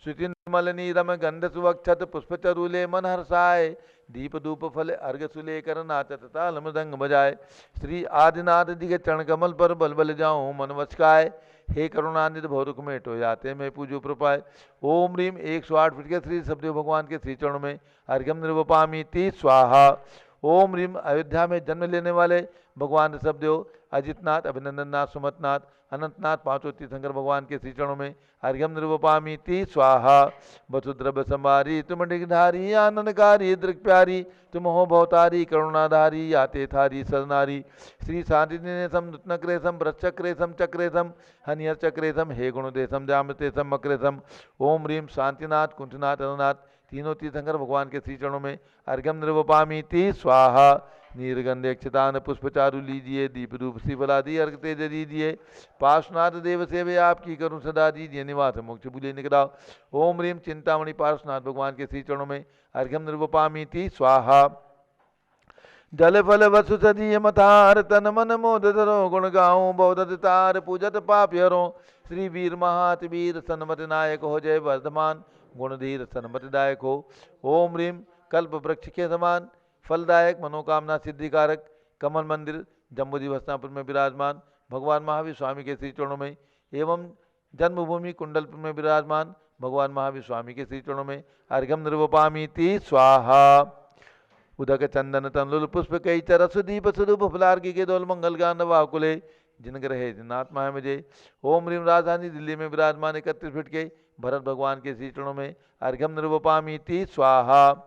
श्रुति निर्मल नीरम गंध सुवक्षत पुष्प चरूले मन हर्षाय, दीप धूप फल अर्घ सुले कर नाचत ताल मृदंग बजाए। श्री आदिनाथ जी के चरण कमल पर बल बल जाऊं मन वचकाय, हे करुणानिध भौरुख में टो जाते मैं पूजो प्रपाय। ओम रीम 108 फीट के श्री सब्देव भगवान के श्री चरणों में अर्घ्यम निर्वपामी ती स्वाहा। ओम रीम अयोध्या में जन्म लेने वाले भगवान ऋषभदेव, अजितनाथ, अभिनंदननाथ, सुमतनाथ, अनंतनाथ पांचों तीर्थंकर भगवान के श्री चरणों में अर्घ्यम निर्वपामी ती स्वाहा। वसुद्रव्य संभारी तुम डिगधारी आनंदकारी दृक् प्यारी, तुम हो भवतारी करुणाधारी आते थारी सरनारी। श्री शांति दिनेशम नृत्नक्रेशम वृक्षक्रेशम चक्रेशम हनियर चक्रेशम हे गुणदेशम जामृतेशम मक्रेशम। ओम रीम शांतिनाथ कुंठनाथ अननाथ तीनों तीर्थंकर भगवान के श्री चरणों में अर्घ्यम निर्वपामी ती स्वाहा। नीरगंधे अक्षतान पुष्पचारु लीजिए, दीप रूप शिवलादि अर्घ तेज दीजिए। पार्श्वनाथ देव सेवे आपकी करुण सदा दीजिए, निवास मोक्ष बुले निकटाओ। ओम रीम चिंतामणि पार्श्वनाथ भगवान के श्री चरणों में अर्घ्यम निर्वपामी ती स्वाहा। जल फल वसु सदीय मथार तन मन मोद धरो, गुण गाऊं बौद्ध तार पूजत पाप हरो। श्री वीर महात वीर सन्मत नायक हो, जय वर्धमान गुणधीर सन्मतिदायक हो। ओम रीम कल्प वृक्ष के समान फलदायक मनोकामना सिद्धिकारक कमल मंदिर जम्बूजी हस्तिनापुर में विराजमान भगवान महावीर स्वामी के श्री चरणों में एवं जन्मभूमि कुंडलपुर में विराजमान भगवान महावीर स्वामी के श्री चरणों में अर्घ्यम निर्वपामी ती स्वाहा। उदक चंदन तंलुल पुष्प कई चरस दीप स्वरूप फुलार की के दोल मंगल गान वाकुले जिन ग्रहे जिनात्मा है मुझे। ओम रीम राजधानी दिल्ली में विराजमान 31 फीट के भरत भगवान के श्री चरणों में अर्घ्यम निर्वपामी ती स्वाहा।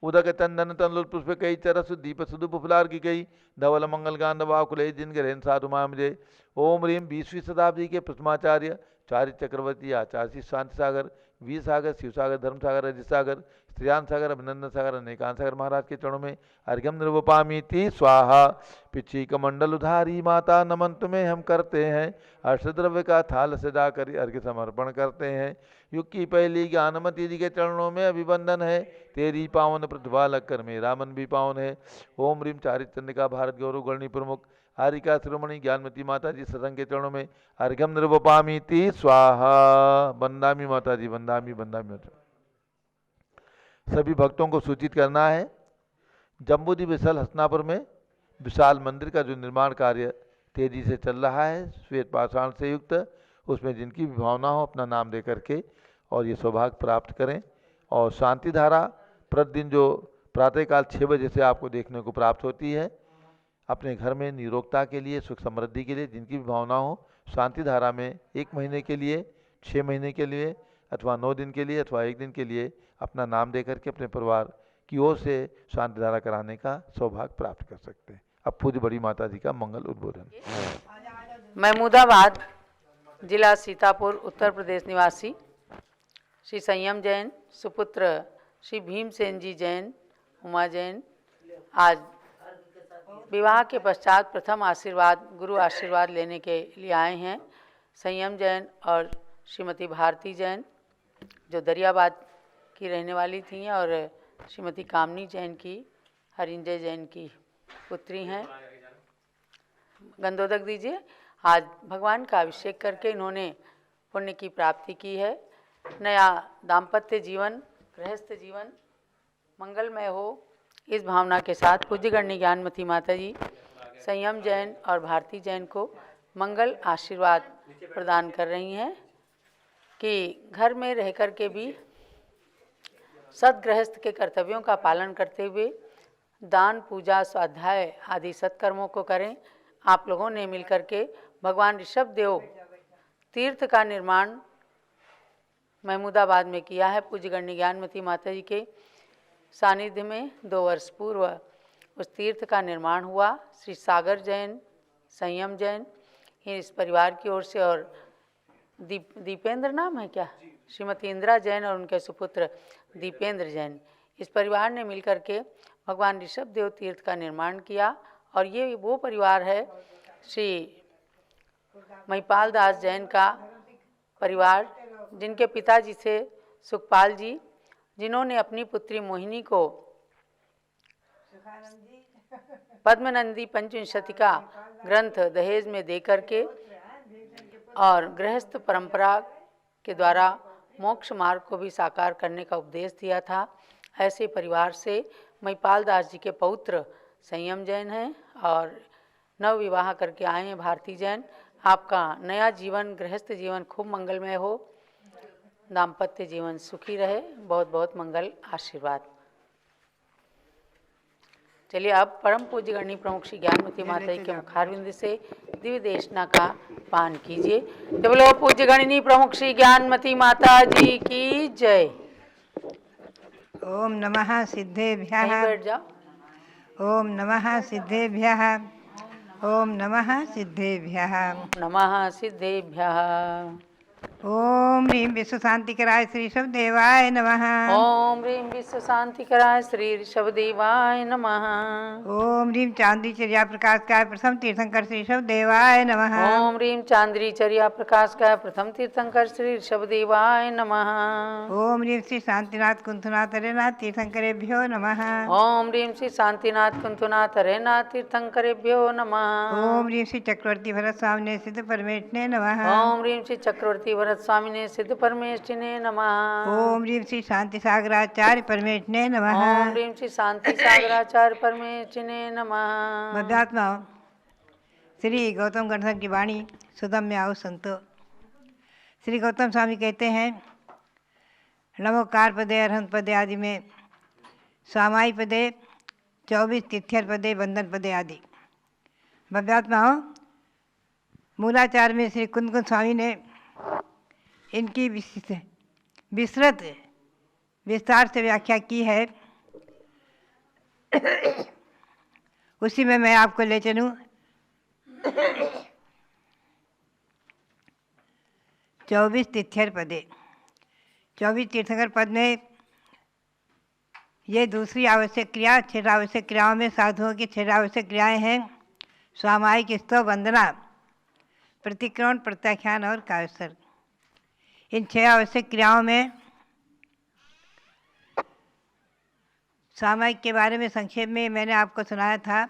उदक चंदन तंलुल पुष्प कई चरस दीप सुदुप फुलार की गई धवल मंगल गांध वाकुले जिन ग्रहण साधु मुझे। ओम रीम 20वीं शताब्दी के प्रथमाचार्य चारित्र चक्रवर्ती आचार्य शांति सागर वीर सागर शिव सागर धर्म सागर अजित सागर श्रीराम सागर अभिनंदन सागर अनेकांत सागर महाराज के चरणों में अर्घ्यम निर्वपामी ती स्वाहा। पिछी कमंडल उधारी माता नमन तुम्हें हम करते हैं, अष्टद्रव्य का थाल सजा कर अर्घ्य समर्पण करते हैं। युग की पहली ज्ञानमती जी के चरणों में अभिवंदन है, तेरी पावन प्रतिभा लगकर मेरा मन भी पावन है। ओम रीम चारित्र चंडिका भारत गौरव गणनी प्रमुख हारिका शिरोमणि ज्ञानमती माता जी सत्संग के चरणों में अर्घ्यम निर्वपामी ती स्वाहा। बंदामी माता जी बंदामी बंदामी माता। सभी भक्तों को सूचित करना है, जम्बूजी विशाल हस्तिनापुर में विशाल मंदिर का जो निर्माण कार्य तेजी से चल रहा है श्वेत पाषाण से युक्त, उसमें जिनकी भी भावना हो अपना नाम दे करके और ये सौभाग्य प्राप्त करें। और शांति धारा प्रतिदिन जो प्रातःकाल 6 बजे से आपको देखने को प्राप्त होती है, अपने घर में निरोगता के लिए सुख समृद्धि के लिए जिनकी भी भावना हो शांति धारा में 1 महीने के लिए 6 महीने के लिए अथवा 9 दिन के लिए अथवा 1 दिन के लिए अपना नाम दे करके अपने परिवार की ओर से शांति धारा कराने का सौभाग्य प्राप्त कर सकते हैं। अब पूज्य बड़ी माता जी का मंगल उद्बोधन। महमूदाबाद जिला सीतापुर उत्तर प्रदेश निवासी श्री संयम जैन सुपुत्र श्री भीमसेन जी जैन उमा जैन आज विवाह के पश्चात प्रथम आशीर्वाद गुरु आशीर्वाद लेने के लिए आए हैं। संयम जैन और श्रीमती भारती जैन जो दरियाबाद की रहने वाली थी और श्रीमती कामनी जैन की हरिंजय जैन की पुत्री हैं। गंधोदक दीजिए। आज भगवान का अभिषेक करके इन्होंने पुण्य की प्राप्ति की है। नया दाम्पत्य जीवन गृहस्थ जीवन मंगलमय हो, इस भावना के साथ पूज्य गण्य ज्ञानमती माता जी संयम जैन और भारती जैन को मंगल आशीर्वाद प्रदान कर रही हैं कि घर में रह कर के भी सद्गृहस्थ के कर्तव्यों का पालन करते हुए दान पूजा स्वाध्याय आदि सत्कर्मों को करें। आप लोगों ने मिलकर के भगवान ऋषभदेव तीर्थ का निर्माण महमूदाबाद में किया है। पूज्य गण्य ज्ञानमती माता जी के सानिध्य में 2 वर्ष पूर्व उस तीर्थ का निर्माण हुआ। श्री सागर जैन संयम जैन इस परिवार की ओर से और दीपेंद्र नाम है क्या, श्रीमती इंदिरा जैन और उनके सुपुत्र दीपेंद्र जैन, इस परिवार ने मिलकर के भगवान ऋषभ देव तीर्थ का निर्माण किया। और ये वो परिवार है श्री महिपाल दास जैन का परिवार, जिनके पिताजी थे सुखपाल जी, जिन्होंने अपनी पुत्री मोहिनी को पद्मनंदी पंचविंशतिका ग्रंथ दहेज में देकर के और गृहस्थ परंपरा के द्वारा मोक्ष मार्ग को भी साकार करने का उपदेश दिया था। ऐसे परिवार से महिपाल दास जी के पौत्र संयम जैन हैं और नव विवाह करके आए हैं भारती जैन। आपका नया जीवन, गृहस्थ जीवन खूब मंगलमय हो, दाम्पत्य जीवन सुखी रहे, बहुत बहुत मंगल आशीर्वाद। चलिए अब परम पूज्य गणनी प्रमुख श्री ज्ञानमती माता जी के मुखारविंद से दिव्य देशना का पान कीजिए। जब बोलो पूज्य गणनी प्रमुख श्री ज्ञानमती माता जी की जय। ओम नमः सिद्धेभ्यः। कहीं बैठ जाओ। ओम नमः सिद्धेभ्यः। ओम नमः सिद्धेभ्यः। नमः सिद्धेभ्यः। ओम ह्रीं विश्व शांतिकराय श्री ऋषभदेवाय नमः। ओम ह्रीं विश्व शांतिकराय श्री ऋषभदेवाय नमः। ओम ह्रीं चांदी चर्या प्रकाशकाय प्रथम तीर्थंकर श्री ऋषभदेवाय नमः। ओम ह्रीं चांद्री चर्या प्रकाशकाय प्रथम तीर्थंकर श्री ऋषभदेवाय नमः। ओम ह्रीं श्री शांतिनाथ कुंथनाथ हरेनाथ तीर्थंकरेभ्यो नमः। ओम ह्रीं श्री शांतिनाथ कुंतुनाथ हरेनाथ तीर्थंकरेभ्यो नमः। ओम ह्रीं श्री चक्रवर्ती भरत स्वामिने सिद्ध परमेष्ठिने नमः। ओम ह्रीं श्री चक्रवर्ती भरत स्वामिने सिद्ध परमेष्ठिने नमः। ओम ह्रीं श्री शांति सागराचार्य परमेष्ठिने नमः। ओम ह्रीं श्री शांति सागराचार्य परमेष्ठिने नमः। मध्यात्मा श्री गौतम गणधर की वाणी सुदम में आओ संतो। श्री गौतम स्वामी कहते हैं नमोकार पदे अरहंत पदे आदि में स्वामाई पदे 24 तिथ्यर पदे बंधन पदे आदि। भव्यात्माओं मूलाचार में श्री कुंद स्वामी ने इनकी विस्तृत विस्तार से व्याख्या की है। उसी में मैं आपको ले चलूँ। 24 तिथ्यर पदे, 24 तीर्थंकर पद में ये दूसरी आवश्यक क्रिया, 6 आवश्यक क्रियाओं में साधुओं की 6 आवश्यक क्रियाएं हैं। स्वामायिक, स्तव, वंदना, प्रतिक्रमण, प्रत्याख्यान और काव्यसर्ग। इन 6 आवश्यक क्रियाओं में सामायिक के बारे में संक्षेप में मैंने आपको सुनाया था।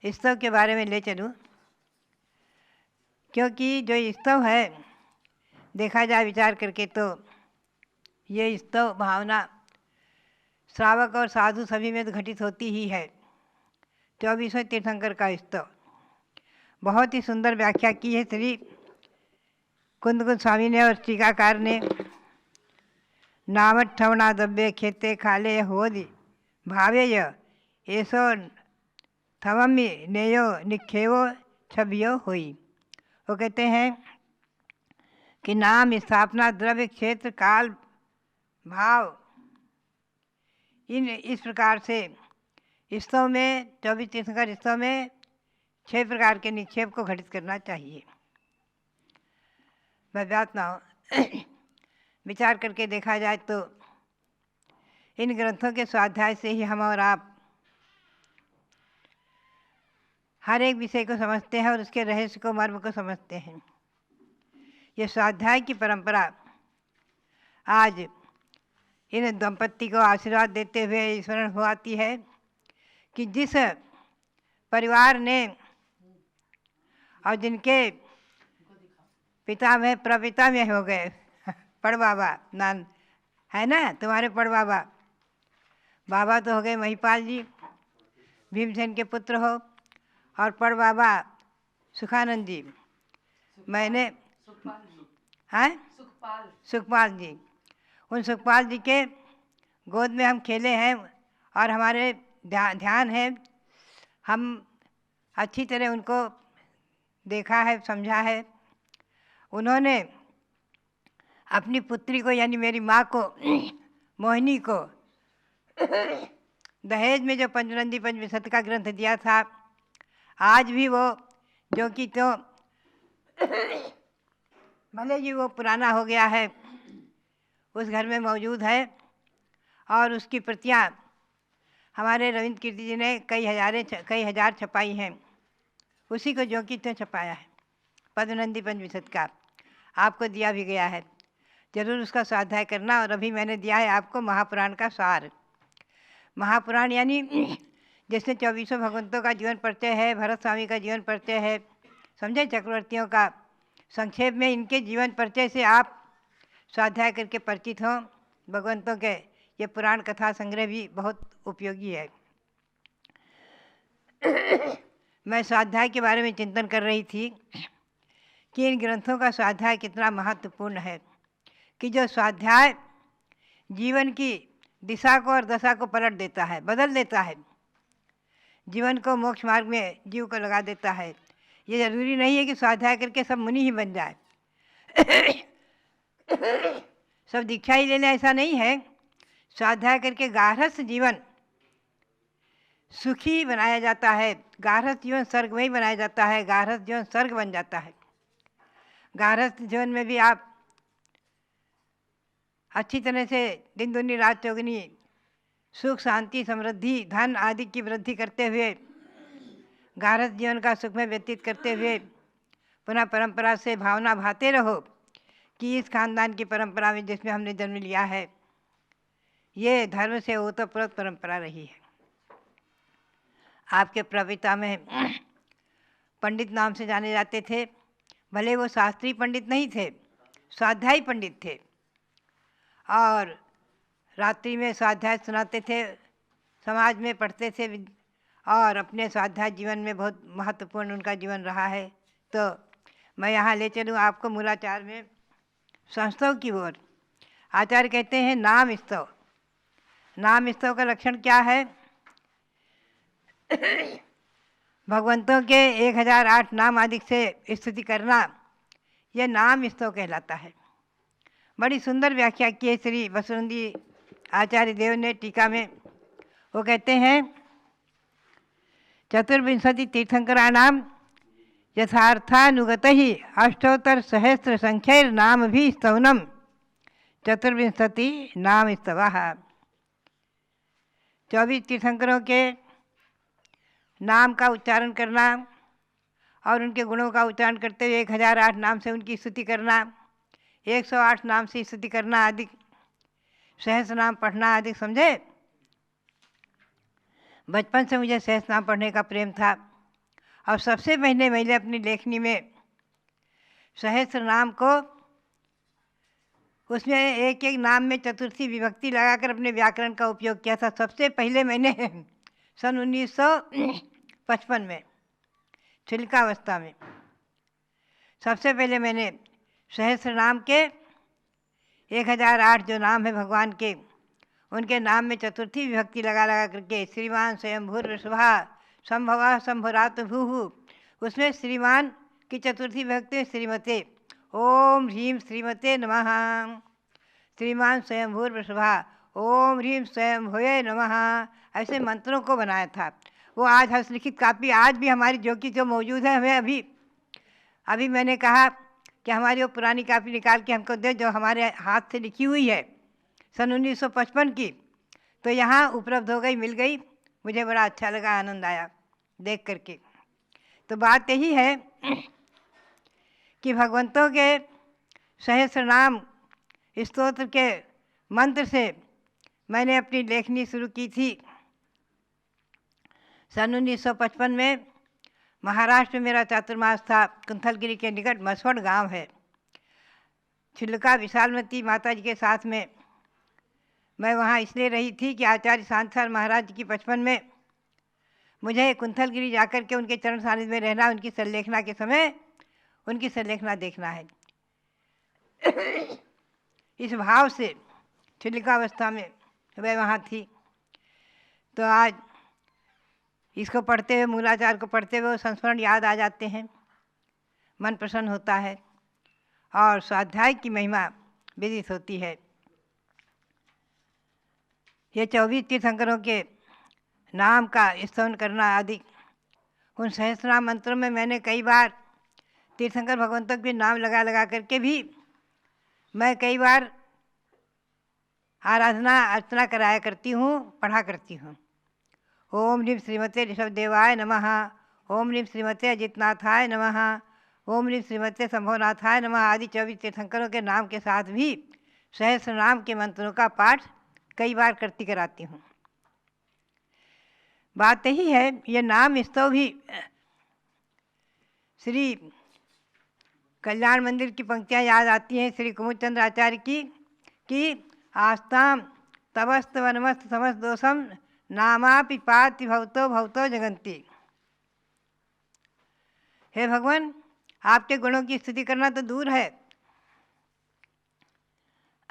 स्तव के बारे में ले चलूँ, क्योंकि जो स्तव है देखा जाए विचार करके तो ये स्तव भावना श्रावक और साधु सभी में तो घटित होती ही है। 24वें तीर्थंकर का स्तव बहुत ही सुंदर व्याख्या की है श्री कुंद स्वामी ने और टीकाकार ने। नामट ठवना दब्बे खेते खाले होदि भावेय ऐसो थवम्य नेयो निखेवो छबियो हुई। वो कहते हैं कि नाम, स्थापना, द्रव्य, क्षेत्र, काल, भाव, इस प्रकार से स्तव में 24 तीर्थंकर स्तव में 6 प्रकार के निक्षेप को घटित करना चाहिए। भव्यात्माओं विचार करके देखा जाए तो इन ग्रंथों के स्वाध्याय से ही हम और आप हर एक विषय को समझते हैं और उसके रहस्य को, मर्म को समझते हैं। ये स्वाध्याय की परंपरा आज इन दंपत्ति को आशीर्वाद देते हुए स्मरण हो आती है कि जिस परिवार ने और जिनके पिता में प्रपिता में हो गए पड़ बाबा नाम है ना, तुम्हारे पड़ बाबा, बाबा तो हो गए महिपाल जी, भीमसेन के पुत्र हो, और पड़ बाबा सुखानंद जी, मैंने हैं सुखपाल जी, उन सुखपाल जी के गोद में हम खेले हैं और हमारे ध्यान है, हम अच्छी तरह उनको देखा है, समझा है। उन्होंने अपनी पुत्री को यानी मेरी माँ को, मोहिनी को दहेज में जो पंचनंदी पंचविंशति का ग्रंथ दिया था, आज भी वो जो कि तो भले ही वो पुराना हो गया है, उस घर में मौजूद है और उसकी प्रतियां हमारे रविंद्र कीर्ति जी ने कई हजार छपाई हैं। उसी को जो कि तो छपाया है, पद्मनंदी पंचविंशत का आपको दिया भी गया है। जरूर उसका स्वाध्याय करना। और अभी मैंने दिया है आपको महापुराण का सार। महापुराण यानी जिसमें 24 भगवंतों का जीवन परिचय है, भरत स्वामी का जीवन परिचय है, समझे, चक्रवर्तियों का। संक्षेप में इनके जीवन परिचय से आप स्वाध्याय करके परिचित हों भगवंतों के। ये पुराण कथा संग्रह भी बहुत उपयोगी है। मैं स्वाध्याय के बारे में चिंतन कर रही थी कि इन ग्रंथों का स्वाध्याय कितना महत्वपूर्ण है, कि जो स्वाध्याय जीवन की दिशा को और दशा को पलट देता है, बदल देता है, जीवन को मोक्ष मार्ग में जीव को लगा देता है। ये ज़रूरी नहीं है कि स्वाध्याय करके सब मुनि ही बन जाए सब दीक्षा ही ले लें, ऐसा नहीं है। स्वाध्याय करके गारहस्थ जीवन सुखी बनाया जाता है, गारहस्थ जीवन स्वर्गमयी बनाया जाता है, गारहस्थ जीवन स्वर्ग बन जाता है। गारहस्थ जीवन में भी आप अच्छी तरह से दिन दुनी रात चौगुनी सुख शांति समृद्धि धन आदि की वृद्धि करते हुए गारहस्थ जीवन का सुख में व्यतीत करते हुए पुनः परंपरा से भावना भाते रहो कि इस खानदान की परंपरा में जिसमें हमने जन्म लिया है, ये धर्म से ओतप्रोत परंपरा रही है। आपके प्रपिता में पंडित नाम से जाने जाते थे। भले वो शास्त्रीय पंडित नहीं थे, स्वाध्यायी पंडित थे, और रात्रि में स्वाध्याय सुनाते थे, समाज में पढ़ते थे और अपने स्वाध्याय जीवन में बहुत महत्वपूर्ण उनका जीवन रहा है। तो मैं यहाँ ले चलूँ आपको मूलाचार में संस्तव की ओर। आचार्य कहते हैं नाम स्तव। नाम स्तव का लक्षण क्या है? भगवंतों के 1008 नाम आदि से स्तुति करना, यह नाम स्तव कहलाता है। बड़ी सुंदर व्याख्या की है श्री वसुनंदी आचार्य देव ने टीका में। वो कहते हैं चतुर्विंशति तीर्थंकराणाम यथार्थानुगत ही अष्टोत्तर सहस्र संख्यर नाम भी स्तवनम चतुर्विंशति नाम स्तवः। 24 तीर्थंकरों के नाम का उच्चारण करना और उनके गुणों का उच्चारण करते हुए 1008 नाम से उनकी स्तुति करना, 108 नाम से स्तुति करना आदि, सहस्र नाम पढ़ना आदि, समझे। बचपन से मुझे सहस्र नाम पढ़ने का प्रेम था और सबसे पहले मैंने अपनी लेखनी में सहस्र नाम को, उसमें एक एक नाम में चतुर्थी विभक्ति लगाकर अपने व्याकरण का उपयोग किया था। सबसे पहले मैंने सन 1955 में छिलकावस्था में सबसे पहले मैंने सहस्र नाम के 1008 जो नाम है भगवान के, उनके नाम में चतुर्थी विभक्ति लगा लगा करके श्रीमान स्वयंभूर वृषभा संभवा संभरात भूहु, उसमें श्रीमान की चतुर्थी विभक्ति श्रीमते ओम ह्रीम श्रीमते नमः, श्रीमान स्वयंभूर वृषभा ओम ह्रीम स्वयंभुवे नमः, ऐसे मंत्रों को बनाया था। वो आज हस्तलिखित कापी आज भी हमारी जो मौजूद है, हमें अभी मैंने कहा कि हमारी वो पुरानी कापी निकाल के हमको दे जो हमारे हाथ से लिखी हुई है सन 1955 की, तो यहाँ उपलब्ध हो गई, मिल गई। मुझे बड़ा अच्छा लगा, आनंद आया देख करके। तो बात यही है कि भगवंतों के सहस्र नाम स्तोत्र के मंत्र से मैंने अपनी लेखनी शुरू की थी सन 1955 में। महाराष्ट्र में मेरा चातुर्मास था। कुंथलगिरी के निकट मसवड़ गांव है। छिलका विशालमती माता जी के साथ में मैं वहाँ इसलिए रही थी कि आचार्य शांताचार्य महाराज जी की 55 में मुझे कुंथलगिरी जाकर के उनके चरण सानिध्य में रहना, उनकी संलेखना के समय उनकी संलेखना देखना है। इस भाव से छिलिकावस्था में वह वहाँ थी। तो आज इसको पढ़ते हुए, मूलाचार को पढ़ते हुए संस्मरण याद आ जाते हैं, मन प्रसन्न होता है और स्वाध्याय की महिमा विदित होती है। ये 24 तीर्थंकरों के नाम का स्तवन करना आदि, उन सहस्रनाम मंत्रों में मैंने कई बार तीर्थंकर भगवंतों के नाम लगा लगा करके भी मैं कई बार आराधना अर्चना कराया करती हूँ, पढ़ा करती हूँ। ओम ह्रीं श्रीमते ऋषभदेवाय नमः, ओम ह्रीं श्रीमते अजितनाथाय नमः, ओम ह्रीं श्रीमते शंभोनाथाय नमः आदि 24 तीर्थंकरों के नाम के साथ भी सहस्र नाम के मंत्रों का पाठ कई बार करती कराती हूँ। बात यही है, ये नाम स्तव भी श्री कल्याण मंदिर की पंक्तियाँ याद आती हैं श्री कुमुदचंद्र आचार्य की कि आस्ताम तवस्त वनमस्त समस्त दोषम नामापि पाति भवतो भवतो जगंती। हे भगवान, आपके गुणों की स्तुति करना तो दूर है,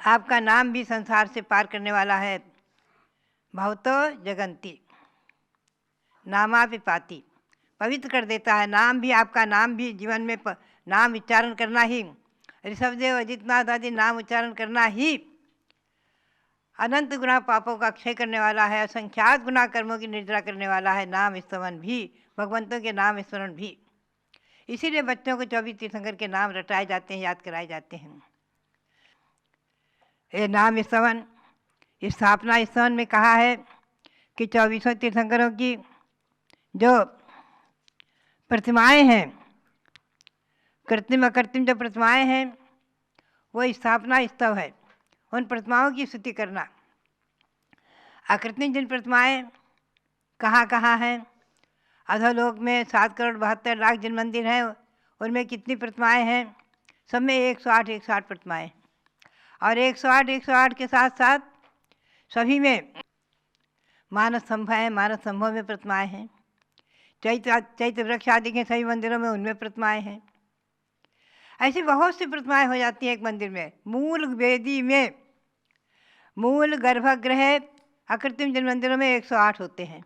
आपका नाम भी संसार से पार करने वाला है। भवतो जगंती, नामापि पाति, पवित्र कर देता है। नाम भी, आपका नाम भी जीवन में नाम उच्चारण करना ही, ऋषभदेव अजितनाथ आदि नाम उच्चारण करना ही अनंत गुना पापों का क्षय करने वाला है, असंख्यात गुना कर्मों की निर्जरा करने वाला है। नाम स्मरण भी, भगवंतों के नाम स्मरण भी। इसीलिए बच्चों को 24 तीर्थंकर के नाम रटाए जाते हैं, याद कराए जाते हैं। ये नाम स्मरण स्थापना स्मरण में कहा है कि 24 तीर्थंकरों की जो प्रतिमाएं हैं, कृत्रिम अकृत्रिम जो प्रतिमाएं हैं, वो स्थापना स्तव है। उन प्रतिमाओं की स्तुति करना। अकृत्रिम जिन प्रतिमाएं कहाँ कहाँ हैं, अधोलोक में 7,72,00,000 जिन मंदिर हैं उनमें कितनी प्रतिमाएं हैं? सब में 108 प्रतिमाएं, और 108 के साथ साथ सभी में मानस स्तंभ हैं, मानस स्तंभों में प्रतिमाएं हैं। चैत्र वृक्ष आदि के सभी मंदिरों में उनमें प्रतिमाएं हैं। ऐसी बहुत सी प्रतिमाएं हो जाती हैं एक मंदिर में। मूल वेदी में, मूल गर्भगृह अकृत्रिम जिन मंदिरों में 108 होते हैं,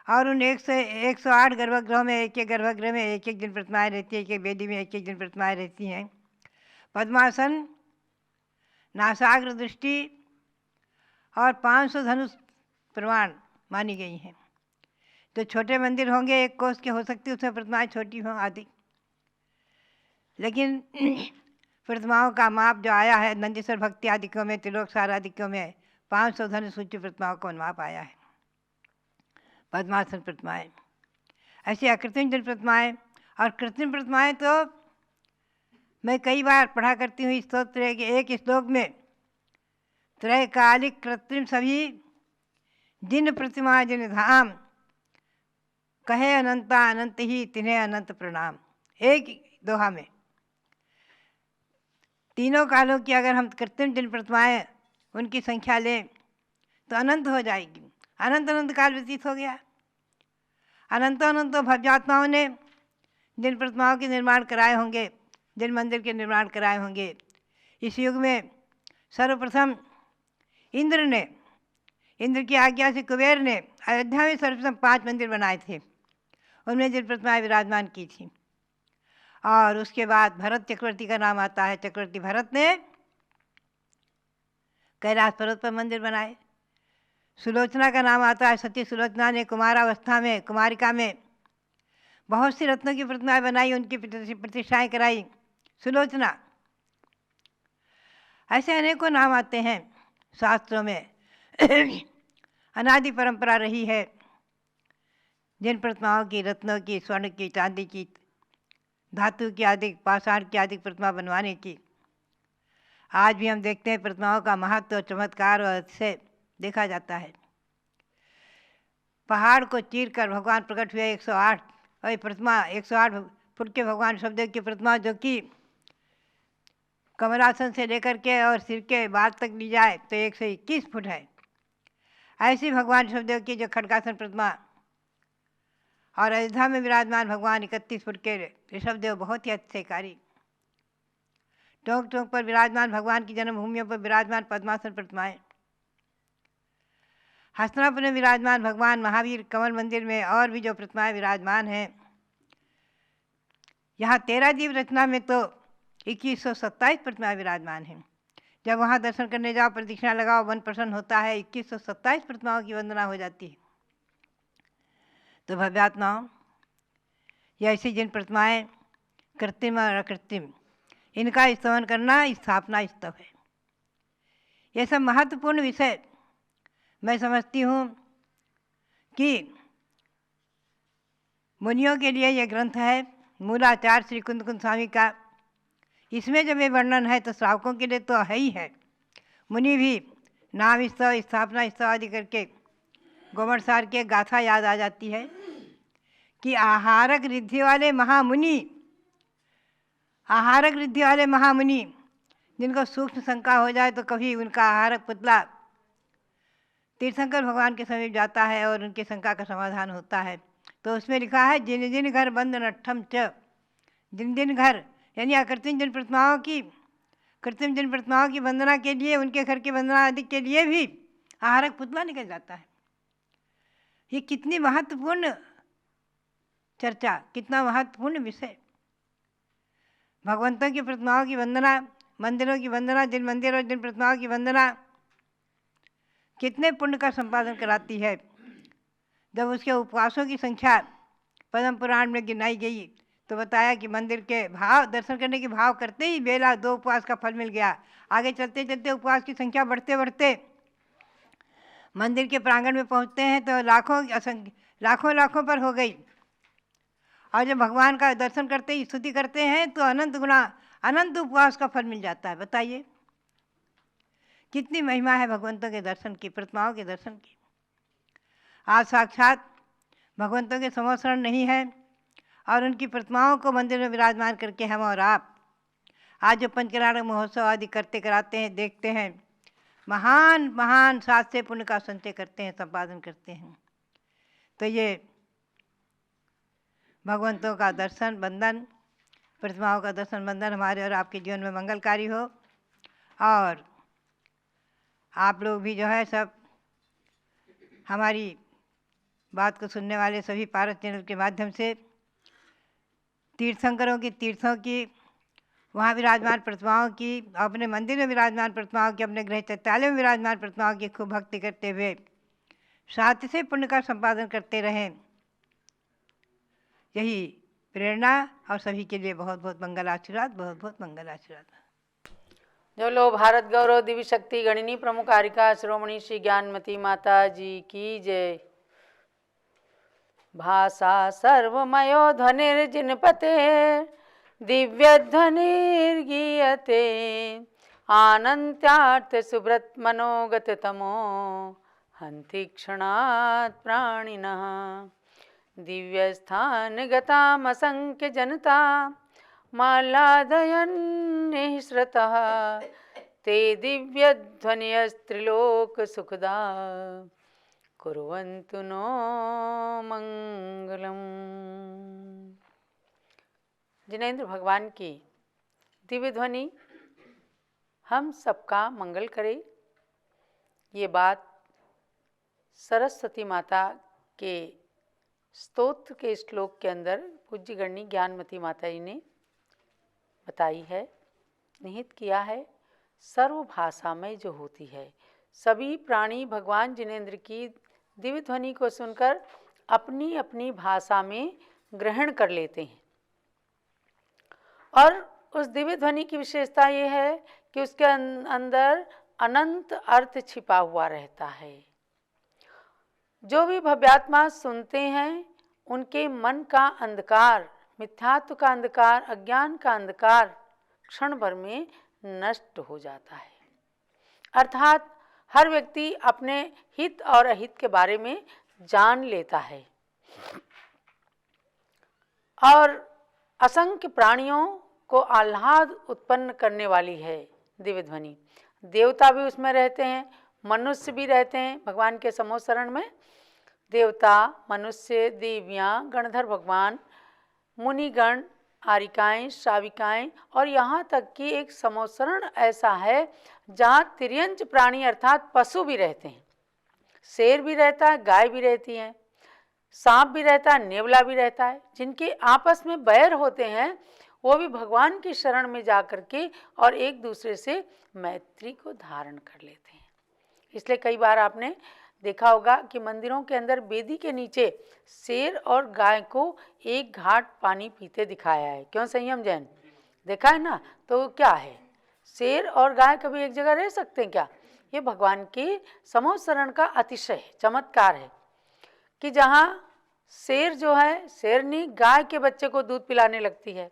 और उन 108 गर्भगृहों में एक एक गर्भगृह में एक एक दिन प्रतिमाएं रहती है, एक एक वेदी में एक एक दिन प्रतिमाएं रहती हैं। पद्मासन, नासाग्र दृष्टि और 500 धनुष प्रमाण मानी गई हैं। तो छोटे मंदिर होंगे, 1 कोस के हो सकती है, उसमें प्रतिमाएं छोटी हों आदि, लेकिन प्रतिमाओं का माप जो आया है नंदीश्वर भक्ति आदिकों में, त्रिलोक सार आदिकों में 500 धनुष ऊंची प्रतिमाओं को माप आया है। पद्मासन प्रतिमाएं, ऐसी अकृत्रिम जिन प्रतिमाएं। और कृत्रिम प्रतिमाएं तो मैं कई बार पढ़ा करती हूँ। स्तोत्र के एक श्लोक में त्रैकालिक कृत्रिम सभी जिन प्रतिमा जिन धाम, कहे अनंता अनंत ही तिन्हें अनंत प्रणाम। एक दोहा में तीनों कालों की अगर हम कृत्रिम जिन प्रतिमाएं उनकी संख्या लें तो अनंत हो जाएगी। अनंत अनंत काल व्यतीत हो गया। अनंतों भव्यात्माओं ने जिन प्रतिमाओं के निर्माण कराए होंगे, जिन मंदिर के निर्माण कराए होंगे, इस युग में सर्वप्रथम इंद्र की आज्ञा से कुबेर ने अयोध्या में सर्वप्रथम 5 मंदिर बनाए थे। उनमें जिन प्रतिमाएं विराजमान की थी। और उसके बाद भरत चक्रवर्ती का नाम आता है। चक्रवर्ती भरत ने कैलाश पर्वत पर मंदिर बनाए। सुलोचना का नाम आता है। सती सुलोचना ने कुमारावस्था में, कुमारिका में बहुत सी रत्नों की प्रतिमाएं बनाई, उनकी प्रतिष्ठाएं कराई। सुलोचना, ऐसे अनेकों नाम आते हैं शास्त्रों में। अनादि परंपरा रही है जिन प्रतिमाओं की, रत्नों की, स्वर्ण की, चांदी की, धातु की आदि, पाषाण की आदि प्रतिमा बनवाने की। आज भी हम देखते हैं प्रतिमाओं का महत्व और चमत्कार और से देखा जाता है। पहाड़ को चीर कर भगवान प्रकट हुए 108, और ये प्रतिमा 108 फुट के भगवान ऋषभदेव की प्रतिमा, जो कि कमलासन से लेकर के और सिर के बाल तक ली जाए तो 121 फुट है। ऐसी भगवान ऋषभदेव की जो खड़गासन प्रतिमा, और अयोध्या में विराजमान भगवान 31 फुट के ऋषभदेव बहुत ही अतिशयकारी। टोंक टोंक पर विराजमान भगवान की जन्मभूमियों पर विराजमान पद्मासन प्रतिमाएं। हस्तिनापुर में विराजमान भगवान महावीर कमल मंदिर में और भी जो प्रतिमाएं विराजमान हैं। यहाँ 13 दीप रचना में तो 2127 प्रतिमाएं विराजमान हैं। जब वहाँ दर्शन करने जाओ, प्रदक्षिणा लगाओ, मन प्रसन्न होता है। 2127 प्रतिमाओं की वंदना हो जाती है। तो भव्यात्माओं, ये ऐसी जिन प्रतिमाएं कृत्रिम और अकृत्रिम, इनका स्तवन करना स्थापना स्तव है। ये सब महत्वपूर्ण विषय मैं समझती हूँ कि मुनियों के लिए यह ग्रंथ है, मूलाचार्य श्री कुंद कुंद स्वामी का। इसमें जब ये वर्णन है तो श्रावकों के लिए तो है ही है। मुनि भी नाम स्तव, स्थापना स्तव आदि करके गोमरसार के गाथा याद आ जाती है कि आहारक रिद्धि वाले महामुनि, आहारक रिद्धि वाले महामुनि जिनको सूक्ष्म शंका हो जाए तो कभी उनका आहारक पुतला तीर्थंकर भगवान के समीप जाता है और उनकी शंका का समाधान होता है। तो उसमें लिखा है जिन जिन घर बंद नट्ठम च, जिन जिन घर यानी अकृत्रिम जिन प्रतिमाओं की, कृत्रिम जिन प्रतिमाओं की वंदना के लिए, उनके घर की वंदना आदि के लिए भी आहारक पुतला निकल जाता है। ये कितनी महत्वपूर्ण चर्चा, कितना महत्वपूर्ण विषय। भगवंतों की प्रतिमाओं की वंदना, मंदिरों की वंदना, जिन मंदिर और जिन प्रतिमाओं की वंदना कितने पुण्य का संपादन कराती है। जब उसके उपवासों की संख्या पद्म पुराण में गिनाई गई तो बताया कि मंदिर के भाव, दर्शन करने के भाव करते ही बेला 2 उपवास का फल मिल गया। आगे चलते चलते उपवास की संख्या बढ़ते बढ़ते मंदिर के प्रांगण में पहुंचते हैं तो लाखों लाखों पर हो गई। और जब भगवान का दर्शन करते ही स्तुति करते हैं तो अनंत गुना, अनंत उपवास का फल मिल जाता है। बताइए कितनी महिमा है भगवंतों के दर्शन की, प्रतिमाओं के दर्शन की। आज साक्षात भगवंतों के समोसरण नहीं है और उनकी प्रतिमाओं को मंदिर में विराजमान करके हम और आप आज जो पंचकराणक महोत्सव आदि करते कराते हैं, देखते हैं, महान महान साथ से पुण्य का संचय करते हैं, संपादन करते हैं। तो ये भगवंतों का दर्शन बंधन, प्रतिमाओं का दर्शन बंधन हमारे और आपके जीवन में मंगलकारी हो। और आप लोग भी जो है सब हमारी बात को सुनने वाले सभी पारस चैनल के माध्यम से तीर्थंकरों की, तीर्थों की, वहाँ विराजमान प्रतिमाओं की, अपने मंदिर में विराजमान प्रतिमाओं की, अपने गृह चैत्यालय में विराजमान प्रतिमाओं की खूब भक्ति करते हुए साथ से पुण्य का संपादन करते रहें। यही प्रेरणा और सभी के लिए बहुत बहुत मंगल आशीर्वाद, बहुत बहुत मंगल आशीर्वाद। जो लो भारत गौरव दिव्य शक्ति गणिनी प्रमुख कारिका शिरोमणि श्री ज्ञानमती माता जी की जय। भाषा सर्वमयो ध्वनिर्जिनपते दिव्य ध्वनिर्गीयते आनंत्यार्थ सुब्रत मनोगत तमो हंति क्षणात् प्राणिनः दिव्य स्थान गताम असंख्य जनता मालादयन् निःसृतः ते दिव्य ध्वनिस्त्रिलोक सुखदा कुर्वन्तु नो मंगलम। जिनेंद्र भगवान की दिव्य ध्वनि हम सबका मंगल करे, ये बात सरस्वती माता के स्तोत्र के श्लोक के अंदर पूज्य गणनी ज्ञानमती माता जी ने बताई है, निहित किया है। सर्व भाषा में जो होती है, सभी प्राणी भगवान जिनेंद्र की दिव्य ध्वनि को सुनकर अपनी अपनी भाषा में ग्रहण कर लेते हैं। और उस दिव्य ध्वनि की विशेषता ये है कि उसके अंदर अनंत अर्थ छिपा हुआ रहता है। जो भी भव्यात्मा सुनते हैं उनके मन का अंधकार, मिथ्यात्व का अंधकार, अज्ञान का अंधकार क्षण भर में नष्ट हो जाता है। अर्थात हर व्यक्ति अपने हित और अहित के बारे में जान लेता है और असंख्य प्राणियों को आह्लाद उत्पन्न करने वाली है दिव्य ध्वनि। देवता भी उसमें रहते हैं, मनुष्य भी रहते हैं। भगवान के समोसरण में देवता, मनुष्य, देवियाँ, गणधर भगवान, मुनिगण, आरिकाएँ, श्राविकाएँ और यहाँ तक कि एक समोसरण ऐसा है जहाँ तिर्यंच प्राणी अर्थात पशु भी रहते हैं। शेर भी रहता है, गाय भी रहती है, सांप भी रहता है, नेवला भी रहता है। जिनके आपस में बैर होते हैं वो भी भगवान की शरण में जा कर के और एक दूसरे से मैत्री को धारण कर लेते हैं। इसलिए कई बार आपने देखा होगा कि मंदिरों के अंदर वेदी के नीचे शेर और गाय को एक घाट पानी पीते दिखाया है। क्यों संयम जैन? देखा है ना? तो क्या है, शेर और गाय कभी एक जगह रह सकते हैं क्या? ये भगवान के समोत्सरण का अतिशय चमत्कार है कि जहाँ शेर जो है, शेरनी गाय के बच्चे को दूध पिलाने लगती है,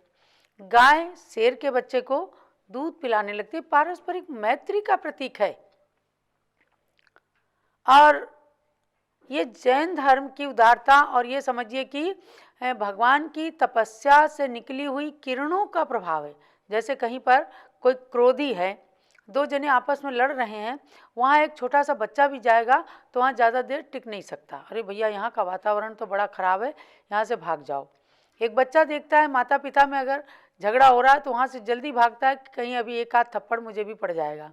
गाय शेर के बच्चे को दूध पिलाने लगती है। पारस्परिक मैत्री का प्रतीक है। और ये जैन धर्म की उदारता, और ये समझिए कि भगवान की तपस्या से निकली हुई किरणों का प्रभाव है। जैसे कहीं पर कोई क्रोधी है, दो जने आपस में लड़ रहे हैं, वहाँ एक छोटा सा बच्चा भी जाएगा तो वहाँ ज़्यादा देर टिक नहीं सकता। अरे भैया यहाँ का वातावरण तो बड़ा ख़राब है, यहाँ से भाग जाओ। एक बच्चा देखता है माता पिता में अगर झगड़ा हो रहा है तो वहाँ से जल्दी भागता है कि कहीं अभी एक आध थप्पड़ मुझे भी पड़ जाएगा।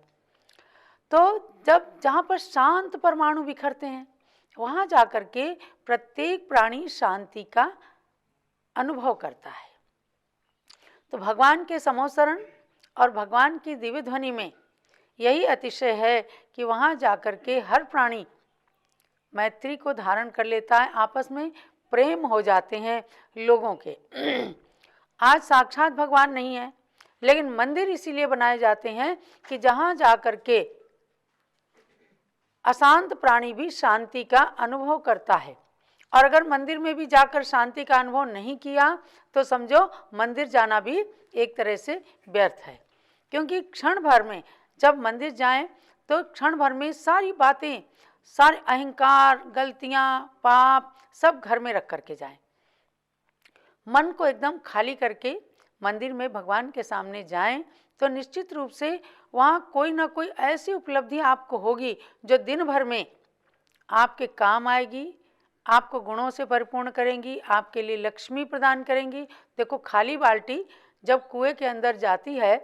तो जब जहाँ पर शांत परमाणु बिखरते हैं वहाँ जा कर के प्रत्येक प्राणी शांति का अनुभव करता है। तो भगवान के समोत्सरण और भगवान की दिव्य ध्वनि में यही अतिशय है कि वहाँ जा कर के हर प्राणी मैत्री को धारण कर लेता है, आपस में प्रेम हो जाते हैं लोगों के। आज साक्षात भगवान नहीं है, लेकिन मंदिर इसीलिए बनाए जाते हैं कि जहाँ जा कर के अशांत प्राणी भी शांति का अनुभव करता है। और अगर मंदिर में भी जाकर शांति का अनुभव नहीं किया तो समझो मंदिर जाना भी एक तरह से व्यर्थ है। क्योंकि क्षण भर में जब मंदिर जाएं तो क्षण भर में सारी बातें, सारे अहंकार, गलतियाँ, पाप सब घर में रख करके जाएं। मन को एकदम खाली करके मंदिर में भगवान के सामने जाएं तो निश्चित रूप से वहाँ कोई ना कोई ऐसी उपलब्धि आपको होगी जो दिन भर में आपके काम आएगी, आपको गुणों से परिपूर्ण करेंगी, आपके लिए लक्ष्मी प्रदान करेंगी। देखो, खाली बाल्टी जब कुएं के अंदर जाती है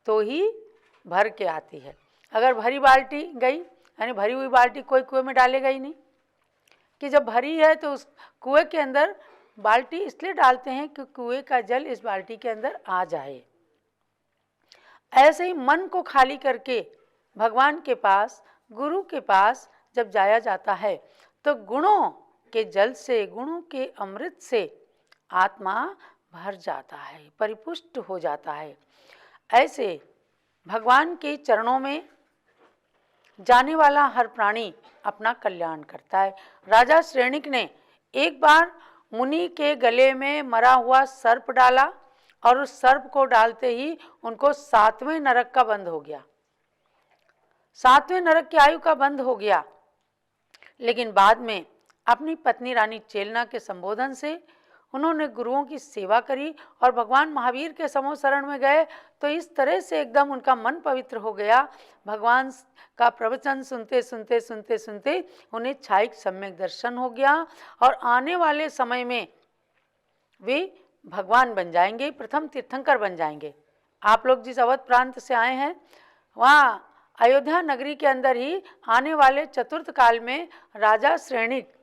तो ही भर के आती है। अगर भरी बाल्टी गई, यानी भरी हुई बाल्टी कोई कुएं में डालेगा ही नहीं, कि जब भरी है तो उस कुएं के अंदर बाल्टी इसलिए डालते हैं कि कुएं का जल इस बाल्टी के अंदर आ जाए। ऐसे ही मन को खाली करके भगवान के पास, गुरु के पास जब जाया जाता है तो गुणों के जल से, गुणों के अमृत से आत्मा भर जाता है, परिपुष्ट हो जाता है। ऐसे भगवान के चरणों में जाने वाला हर प्राणी अपना कल्याण करता है। राजा श्रेणिक ने एक बार मुनि के गले में मरा हुआ सर्प डाला और उस सर्प को डालते ही उनको 7वें नरक का बंध हो गया, 7वें नरक की आयु का बंध हो गया। लेकिन बाद में अपनी पत्नी रानी चेलना के संबोधन से उन्होंने गुरुओं की सेवा करी और भगवान महावीर के समोत्सरण में गए तो इस तरह से एकदम उनका मन पवित्र हो गया। भगवान का प्रवचन सुनते सुनते सुनते सुनते उन्हें छायिक सम्यक दर्शन हो गया और आने वाले समय में वे भगवान बन जाएंगे, प्रथम तीर्थंकर बन जाएंगे। आप लोग जिस अवध प्रांत से आए हैं वहाँ अयोध्या नगरी के अंदर ही आने वाले चतुर्थ काल में राजा श्रेणिक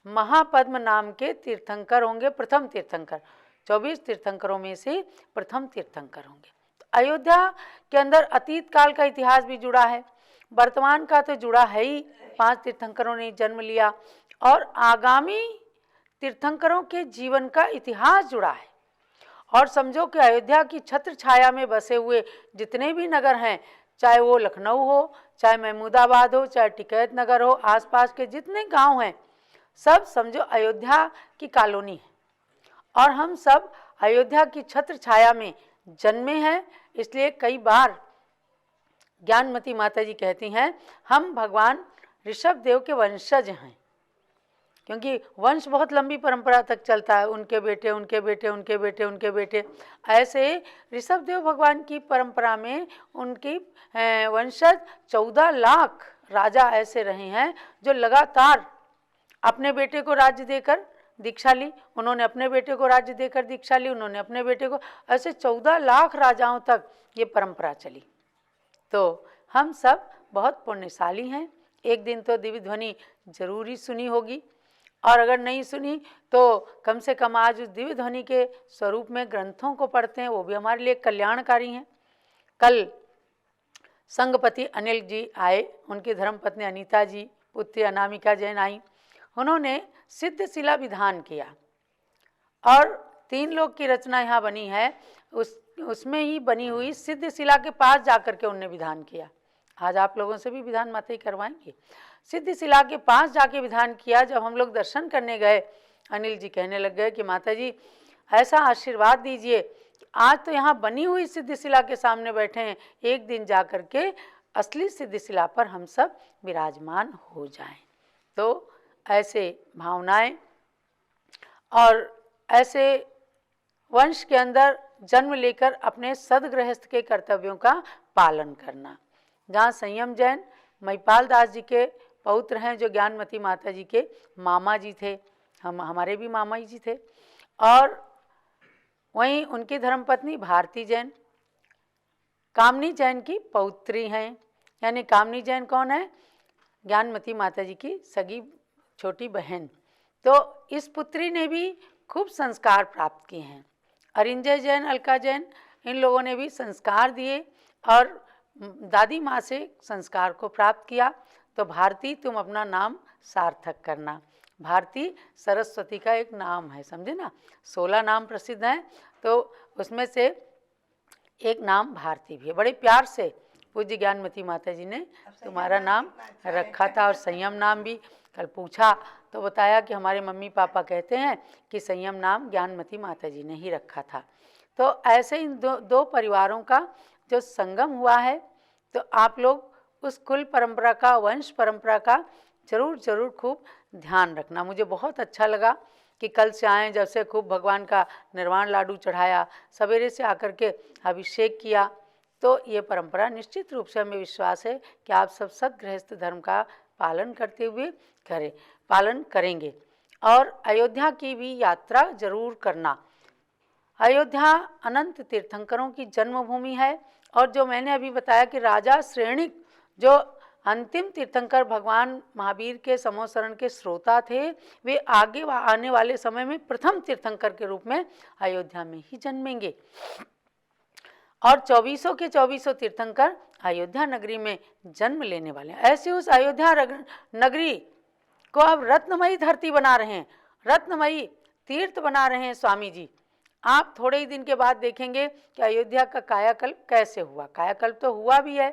महापद्म नाम के तीर्थंकर होंगे, प्रथम तीर्थंकर। 24 तीर्थंकरों में से प्रथम तीर्थंकर होंगे। तो अयोध्या के अंदर अतीत काल का इतिहास भी जुड़ा है, वर्तमान का तो जुड़ा है ही, 5 तीर्थंकरों ने जन्म लिया और आगामी तीर्थंकरों के जीवन का इतिहास जुड़ा है। और समझो कि अयोध्या की छत्र छाया में बसे हुए जितने भी नगर हैं, चाहे वो लखनऊ हो, चाहे महमूदाबाद हो, चाहे टिकैत नगर हो, आसपास के जितने गांव हैं, सब समझो अयोध्या की कॉलोनी है। और हम सब अयोध्या की छत्र छाया में जन्मे हैं। इसलिए कई बार ज्ञानमती माता जी कहती हैं हम भगवान ऋषभ देव के वंशज हैं, क्योंकि वंश बहुत लंबी परंपरा तक चलता है, उनके बेटे उनके बेटे उनके बेटे उनके बेटे। ऐसे ऋषभ देव भगवान की परंपरा में उनकी वंशज 14 लाख राजा ऐसे रहे हैं जो लगातार अपने बेटे को राज्य देकर दीक्षा ली, उन्होंने अपने बेटे को राज्य देकर दीक्षा ली, उन्होंने अपने बेटे को, ऐसे 14 लाख राजाओं तक ये परंपरा चली। तो हम सब बहुत पुण्यशाली हैं। एक दिन तो दिव्य ध्वनि जरूरी सुनी होगी, और अगर नहीं सुनी तो कम से कम आज उस दिव्य ध्वनि के स्वरूप में ग्रंथों को पढ़ते हैं, वो भी हमारे लिए कल्याणकारी हैं। कल संघपति अनिल जी आए, उनकी धर्मपत्नी अनीता जी पुत्री अनामिका जैन आई, उन्होंने सिद्धशिला विधान किया और 3 लोक की रचना यहाँ बनी है, उसमें ही बनी हुई सिद्धशिला के पास जाकर के उनने विधान किया। आज आप लोगों से भी विधान माता ही करवाएंगे। सिद्धशिला के पास जाके विधान किया। जब हम लोग दर्शन करने गए, अनिल जी कहने लग गए कि माता जी ऐसा आशीर्वाद दीजिए, आज तो यहाँ बनी हुई सिद्धशिला के सामने बैठे हैं, एक दिन जा कर के असली सिद्धशिला पर हम सब विराजमान हो जाएं। तो ऐसे भावनाएं और ऐसे वंश के अंदर जन्म लेकर अपने सदगृहस्थ के कर्तव्यों का पालन करना। जहाँ संयम जैन महिपाल दास जी के पौत्र हैं, जो ज्ञानमती माता जी के मामा जी थे, हमारे भी मामा जी थे, और वहीं उनकी धर्मपत्नी भारती जैन कामनी जैन की पौत्री हैं। यानी कामनी जैन कौन है? ज्ञानमती माता जी की सगी छोटी बहन। तो इस पुत्री ने भी खूब संस्कार प्राप्त किए हैं। अरिंजय जैन, अलका जैन, इन लोगों ने भी संस्कार दिए और दादी माँ से संस्कार को प्राप्त किया। तो भारती, तुम अपना नाम सार्थक करना। भारती सरस्वती का एक नाम है, समझे ना। 16 नाम प्रसिद्ध हैं, तो उसमें से एक नाम भारती भी है। बड़े प्यार से पूज्य ज्ञानमती माता जी ने तुम्हारा नाम रखा था। और संयम नाम भी कल पूछा तो बताया कि हमारे मम्मी पापा कहते हैं कि संयम नाम ज्ञानमती माता जी ने ही रखा था। तो ऐसे इन दो परिवारों का जो संगम हुआ है, तो आप लोग उस कुल परंपरा का, वंश परंपरा का जरूर खूब ध्यान रखना। मुझे बहुत अच्छा लगा कि कल से आए, जब से खूब भगवान का निर्वाण लाडू चढ़ाया, सवेरे से आकर के अभिषेक किया। तो ये परंपरा निश्चित रूप से हमें विश्वास है कि आप सब सदगृहस्थ धर्म का पालन करते हुए पालन करेंगे। और अयोध्या की भी यात्रा जरूर करना। अयोध्या अनंत तीर्थंकरों की जन्मभूमि है। और जो मैंने अभी बताया कि राजा श्रेणिक, जो अंतिम तीर्थंकर भगवान महावीर के समोसरण के श्रोता थे, वे आगे आने वाले समय में प्रथम तीर्थंकर के रूप में अयोध्या में ही जन्मेंगे। और 24 के 24 तीर्थंकर अयोध्या नगरी में जन्म लेने वाले हैं। ऐसे उस अयोध्या नगरी को अब रत्नमयी धरती बना रहे हैं, रत्नमयी तीर्थ बना रहे हैं स्वामी जी। आप थोड़े ही दिन के बाद देखेंगे कि अयोध्या का कायाकल्प कैसे हुआ। कायाकल्प तो हुआ भी है,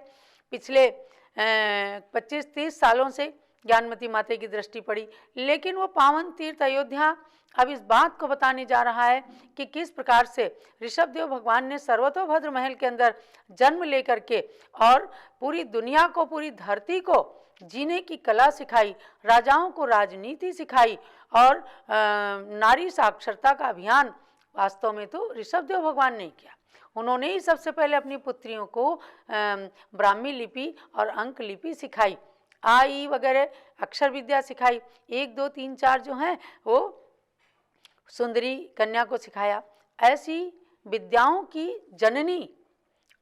पिछले 25-30 सालों से ज्ञानमती माता की दृष्टि पड़ी, लेकिन वो पावन तीर्थ अयोध्या अब इस बात को बताने जा रहा है कि किस प्रकार से ऋषभदेव भगवान ने सर्वतोभद्र महल के अंदर जन्म लेकर के और पूरी दुनिया को, पूरी धरती को जीने की कला सिखाई, राजाओं को राजनीति सिखाई, और नारी साक्षरता का अभियान वास्तव में तो ऋषभदेव भगवान ने किया। उन्होंने ही सबसे पहले अपनी पुत्रियों को ब्राह्मी लिपि और अंक लिपि सिखाई, आ ई वगैरह अक्षर विद्या सिखाई। 1 2 3 4 जो हैं वो सुंदरी कन्या को सिखाया। ऐसी विद्याओं की जननी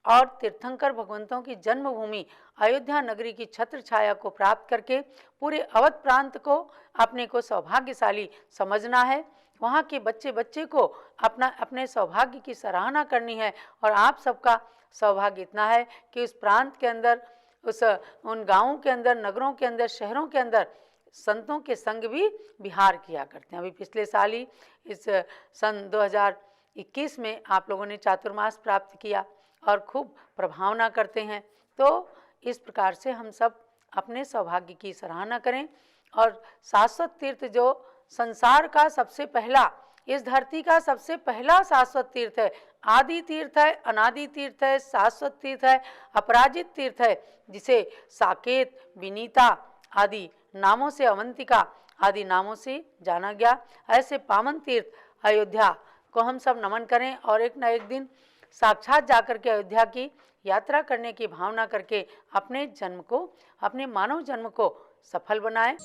और तीर्थंकर भगवंतों की जन्मभूमि अयोध्या नगरी की छत्र छाया को प्राप्त करके पूरे अवध प्रांत को अपने को सौभाग्यशाली समझना है। वहाँ के बच्चे बच्चे को अपने सौभाग्य की सराहना करनी है। और आप सबका सौभाग्य इतना है कि उस प्रांत के अंदर, उन गाँवों के अंदर, नगरों के अंदर, शहरों के अंदर संतों के संग भी विहार किया करते हैं। अभी पिछले साल ही इस सन 2021 में आप लोगों ने चातुर्मास प्राप्त किया और खूब प्रभावना करते हैं। तो इस प्रकार से हम सब अपने सौभाग्य की सराहना करें। और शाश्वत तीर्थ जो संसार का सबसे पहला, इस धरती का सबसे पहला शाश्वत तीर्थ है, आदि तीर्थ है, अनादि तीर्थ है, शाश्वत तीर्थ है, अपराजित तीर्थ है, जिसे साकेत, विनीता आदि नामों से, अवंतिका आदि नामों से जाना गया। ऐसे पावन तीर्थ अयोध्या को हम सब नमन करें और एक न एक दिन साक्षात जाकर के अयोध्या की यात्रा करने की भावना करके अपने जन्म को, अपने मानव जन्म को सफल बनाएं।